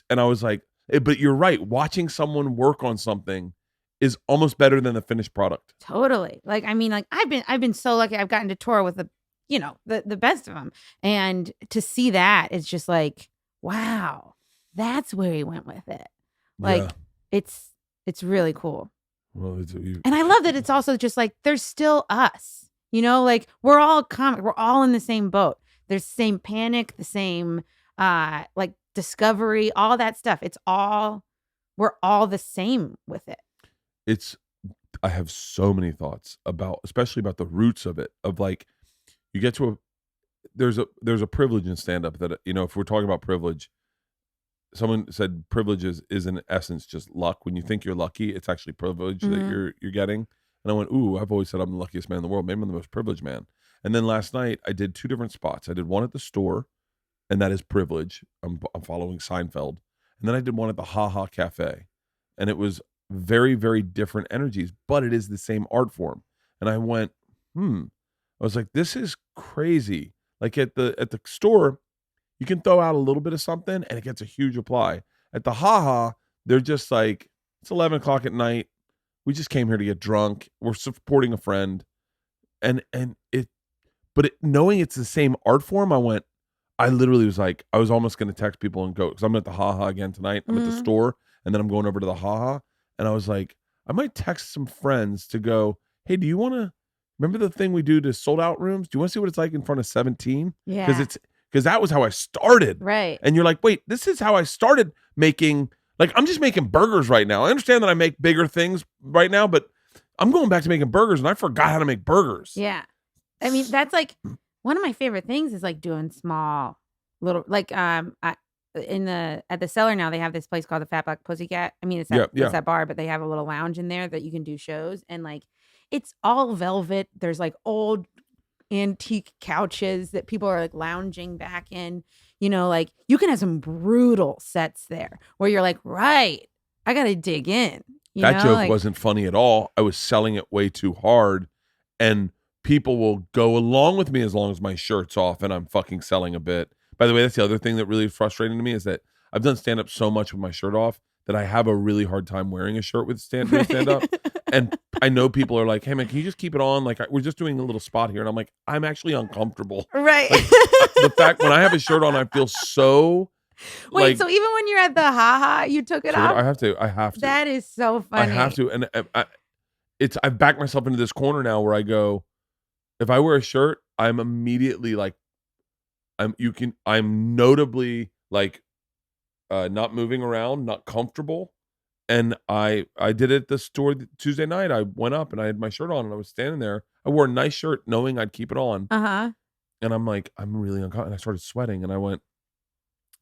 and I was like, but you're right. Watching someone work on something is almost better than the finished product. Totally. Like, I mean, like I've been so lucky. I've gotten to tour with the best of them. And to see that, it's just like, wow, that's where he went with it. Like it's really cool. Well, and I love that it's also just like, there's still us, like we're all we're all in the same boat. There's the same panic, the same like discovery, all that stuff. We're all the same with it. I have so many thoughts especially about the roots of it, of like, you get to there's a privilege in stand-up that, if we're talking about privilege, someone said privilege is in essence just luck. When you think you're lucky, it's actually privilege that you're getting. And I went, ooh, I've always said I'm the luckiest man in the world. Maybe I'm the most privileged man. And then last night I did 2 different spots. I did one at the store, and that is privilege. I'm following Seinfeld. And then I did one at the Ha Ha Cafe, and it was very, very different energies, but it is the same art form. And I went, I was like, this is crazy. Like at the store, you can throw out a little bit of something and it gets a huge reply. At the Ha Ha, they're just like, it's 11 o'clock at night. We just came here to get drunk. We're supporting a friend. But knowing it's the same art form, I literally was like, I was almost going to text people and go, because I'm at the Ha Ha again tonight. I'm at the store, and then I'm going over to the Ha Ha. And I was like, I might text some friends to go, hey, do you want to, remember the thing we do to sold out rooms? Do you want to see what it's like in front of 17? Yeah. Because that was how I started. Right. And you're like, wait, this is how I started making, like, I'm just making burgers right now. I understand that I make bigger things right now, but I'm going back to making burgers, and I forgot how to make burgers. Yeah. I mean, that's like one of my favorite things is like doing small little, like, at the Cellar now, they have this place called the Fat Black Pussycat. I mean, it's that bar, but they have a little lounge in there that you can do shows, and like, it's all velvet. There's like old antique couches that people are like lounging back in, like you can have some brutal sets there where you're like, right, I got to dig in. That joke wasn't funny at all. I was selling it way too hard, and people will go along with me as long as my shirt's off and I'm fucking selling a bit. By the way, that's the other thing that really is frustrating to me, is that I've done stand-up so much with my shirt off that I have a really hard time wearing a shirt with stand-up. And I know people are like, hey, man, can you just keep it on? Like, we're just doing a little spot here. And I'm like, I'm actually uncomfortable. Right. Like, the fact when I have a shirt on, I feel so... Wait, so even when you're at the Ha Ha, you took it off? I have to. That is so funny. I have to. And I've backed myself into this corner now where I go, if I wear a shirt, I'm immediately like, I'm notably like not moving around, not comfortable. And I did it at the store Tuesday night. I went up and I had my shirt on and I was standing there. I wore a nice shirt knowing I'd keep it on. Uh-huh. And I'm like, I'm really uncomfortable. And I started sweating, and I went,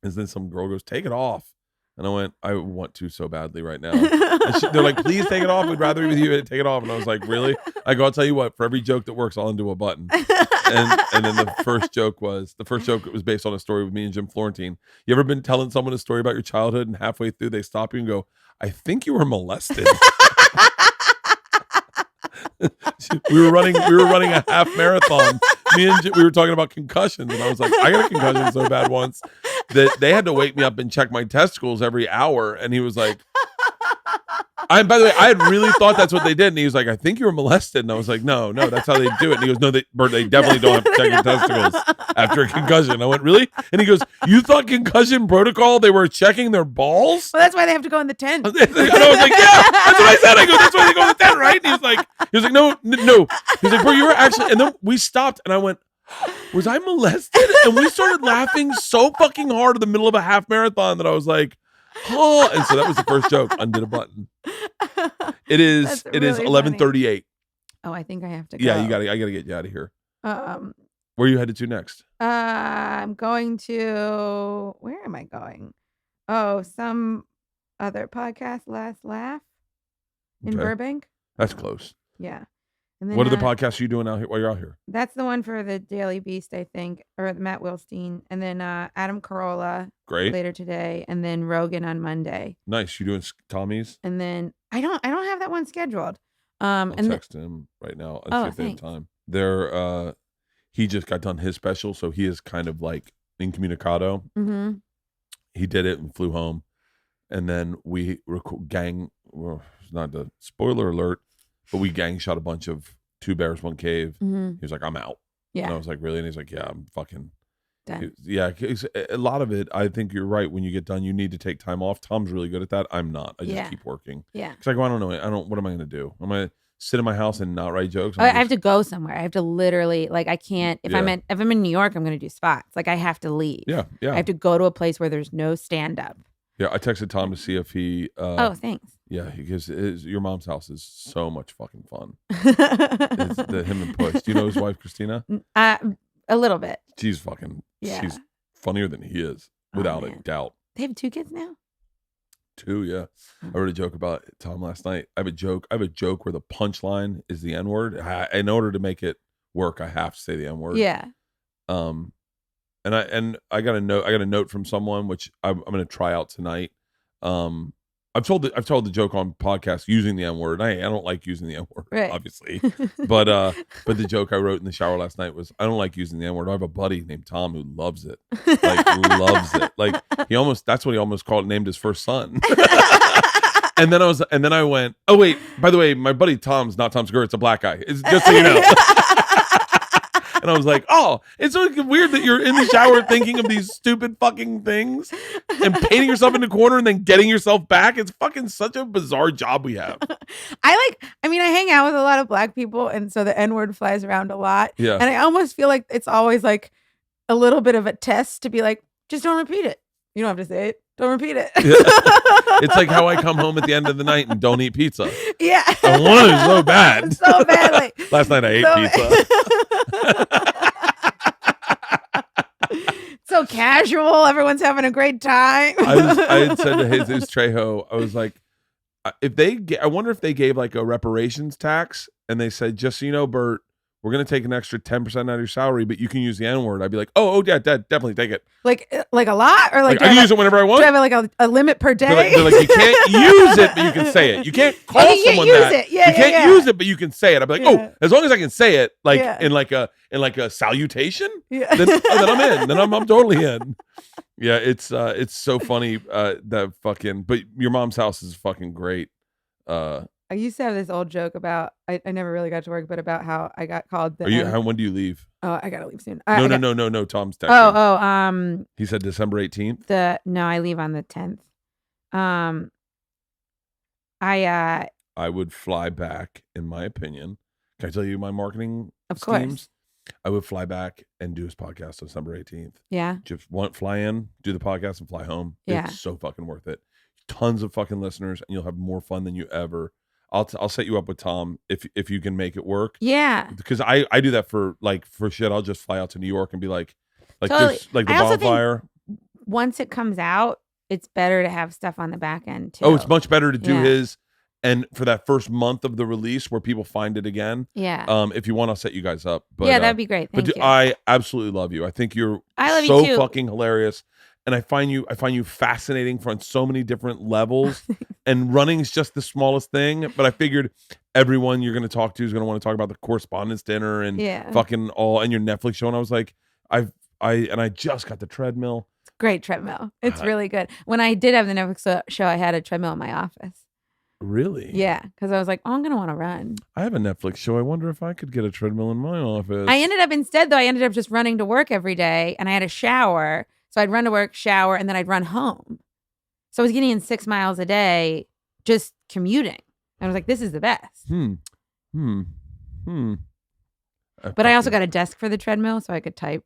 and then some girl goes, take it off. And I went, I want to so badly right now. They're like, please take it off. We'd rather be with you. Take it off. And I was like, really? I go, I'll tell you what, for every joke that works, I'll undo a button. And then the first joke was based on a story with me and Jim Florentine. You ever been telling someone a story about your childhood, and halfway through they stop you and go, I think you were molested. we were running a half marathon. We were talking about concussions, and I was like, I got a concussion so bad once that they had to wake me up and check my testicles every hour. And he was like, by the way, I had really thought that's what they did. And he was like, I think you were molested. And I was like, no, that's how they do it. And he goes, no, Bert, they definitely don't have to check your testicles after a concussion. I went, really? And he goes, you thought concussion protocol, they were checking their balls? Well, that's why they have to go in the tent. And I was like, yeah, that's what I said. I go, that's why they go in the tent, right? And he was like, no. He was like, bro, you were actually, and then we stopped and I went, was I molested? And we started laughing so fucking hard in the middle of a half marathon that I was like, oh. And so that was the first joke. Undid a button. It is 11:38. Oh, I think I have to go. Yeah, I gotta get you out of here. Where are you headed to next? I'm going to, where am I going? Oh, some other podcast, Last Laugh in Burbank. That's close. Yeah. And then, what are the podcasts you doing out here while you're out here? That's the one for the Daily Beast, I think, or Matt Wilstein, and then Adam Carolla later today, and then Rogan on Monday. Nice. You doing Tommy's? And then I don't have that one scheduled. I'll text him right now and see if they have time. He just got done his special, so he is kind of like incommunicado. Mm-hmm. He did it and flew home, and then we well, not the spoiler alert, but we gang shot a bunch of 2 Bears, 1 Cave. Mm-hmm. He was like, I'm out. Yeah. And I was like, really? And he's like, yeah, I'm fucking done. Yeah, a lot of it, I think you're right. When you get done, you need to take time off. Tom's really good at that. I'm not. I just keep working. Yeah. Because I go, I don't know. What am I going to do? Am I going to sit in my house and not write jokes? I have to go somewhere. I have to literally, like, I can't, if I'm in New York, I'm going to do spots. Like, I have to leave. Yeah. I have to go to a place where there's no stand-up. Yeah, I texted Tom to see if he... oh, thanks. Yeah, because your mom's house is so much fucking fun. It's him and Puss. Do you know his wife, Christina? A little bit. She's fucking... Yeah. She's funnier than he is, without a doubt. They have 2 kids now? 2, yeah. I wrote a joke about Tom last night. I have a joke where the punchline is the N-word. In order to make it work, I have to say the N-word. Yeah. And I got a note from someone which I'm going to try out tonight. I've told the joke on podcast using the N-word. I don't like using the N-word, obviously. But the joke I wrote in the shower last night was, I don't like using the N-word. I have a buddy named Tom who loves it. Like loves it. Like that's what he almost named his first son. and then I went, oh wait, by the way, my buddy Tom's not Tom Segura, it's a black guy. It's just so you know. And I was like, oh, it's so weird that you're in the shower thinking of these stupid fucking things and painting yourself in the corner and then getting yourself back. It's fucking such a bizarre job we have. I hang out with a lot of black people, and so the N-word flies around a lot. Yeah. And I almost feel like it's always like a little bit of a test to be like, just don't repeat it. You don't have to say it. Don't repeat it. Yeah. It's like how I come home at the end of the night and don't eat pizza. Yeah. I want it so bad. So badly. Last night I ate pizza. So casual. Everyone's having a great time. I had said to Jesus Trejo, I was like, I wonder if they gave like a reparations tax and they said, just so you know, Bert, we're going to take an extra 10% out of your salary, but you can use the N-word. I'd be like, oh, yeah, definitely take it. Like a lot? Or like I can use it whenever I want? Do I have like a limit per day? They're like, you can't use it, but you can say it. You can't call someone that. It. Yeah, you can't use it, but you can say it. I'd be like, oh, as long as I can say it, like in like a salutation, then I'm in. Then I'm totally in. Yeah, it's so funny. That fucking, but your mom's house is fucking great. I used to have this old joke about I never really got to work, but about how I got called. When do you leave? Oh, I gotta leave soon. No. Tom's texting. Oh. He said December 18th. No, I leave on the 10th. I would fly back, in my opinion. Can I tell you my marketing schemes? I would fly back and do his podcast on December 18th. Yeah. Just fly in, do the podcast, and fly home. Yeah. It's so fucking worth it. Tons of fucking listeners, and you'll have more fun than you ever. I'll set you up with Tom if you can make it work. Yeah. Because I do that for shit. I'll just fly out to New York and be like totally. This, like the bonfire. Once it comes out, it's better to have stuff on the back end too. Oh, it's much better to do his. And for that first month of the release where people find it again. Yeah. If you want, I'll set you guys up. But, that'd be great. Thank you. I absolutely love you. I think you're so fucking hilarious. And I find you fascinating on so many different levels. And running is just the smallest thing. But I figured everyone you're going to talk to is going to want to talk about the correspondence dinner and fucking and your Netflix show. And I was like, I just got the treadmill. It's a great treadmill. It's really good. When I did have the Netflix show, I had a treadmill in my office. Really? Yeah, because I was like, I'm going to want to run. I have a Netflix show. I wonder if I could get a treadmill in my office. I ended up just running to work every day, and I had a shower. So I'd run to work, shower, and then I'd run home. So I was getting in 6 miles a day just commuting. I was like, this is the best. But I also got a desk for the treadmill so I could type.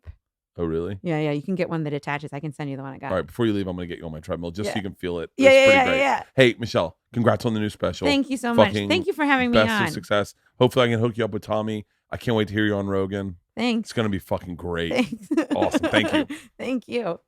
Oh, really? Yeah. You can get one that attaches. I can send you the one I got. All right, before you leave, I'm going to get you on my treadmill just so you can feel it. Yeah. Hey, Michelle, congrats on the new special. Thank you so much. Thank you for having me on. Best of success. Hopefully I can hook you up with Tommy. I can't wait to hear you on Rogan. Thanks. It's going to be fucking great. Thanks. Awesome. Thank you. Thank you.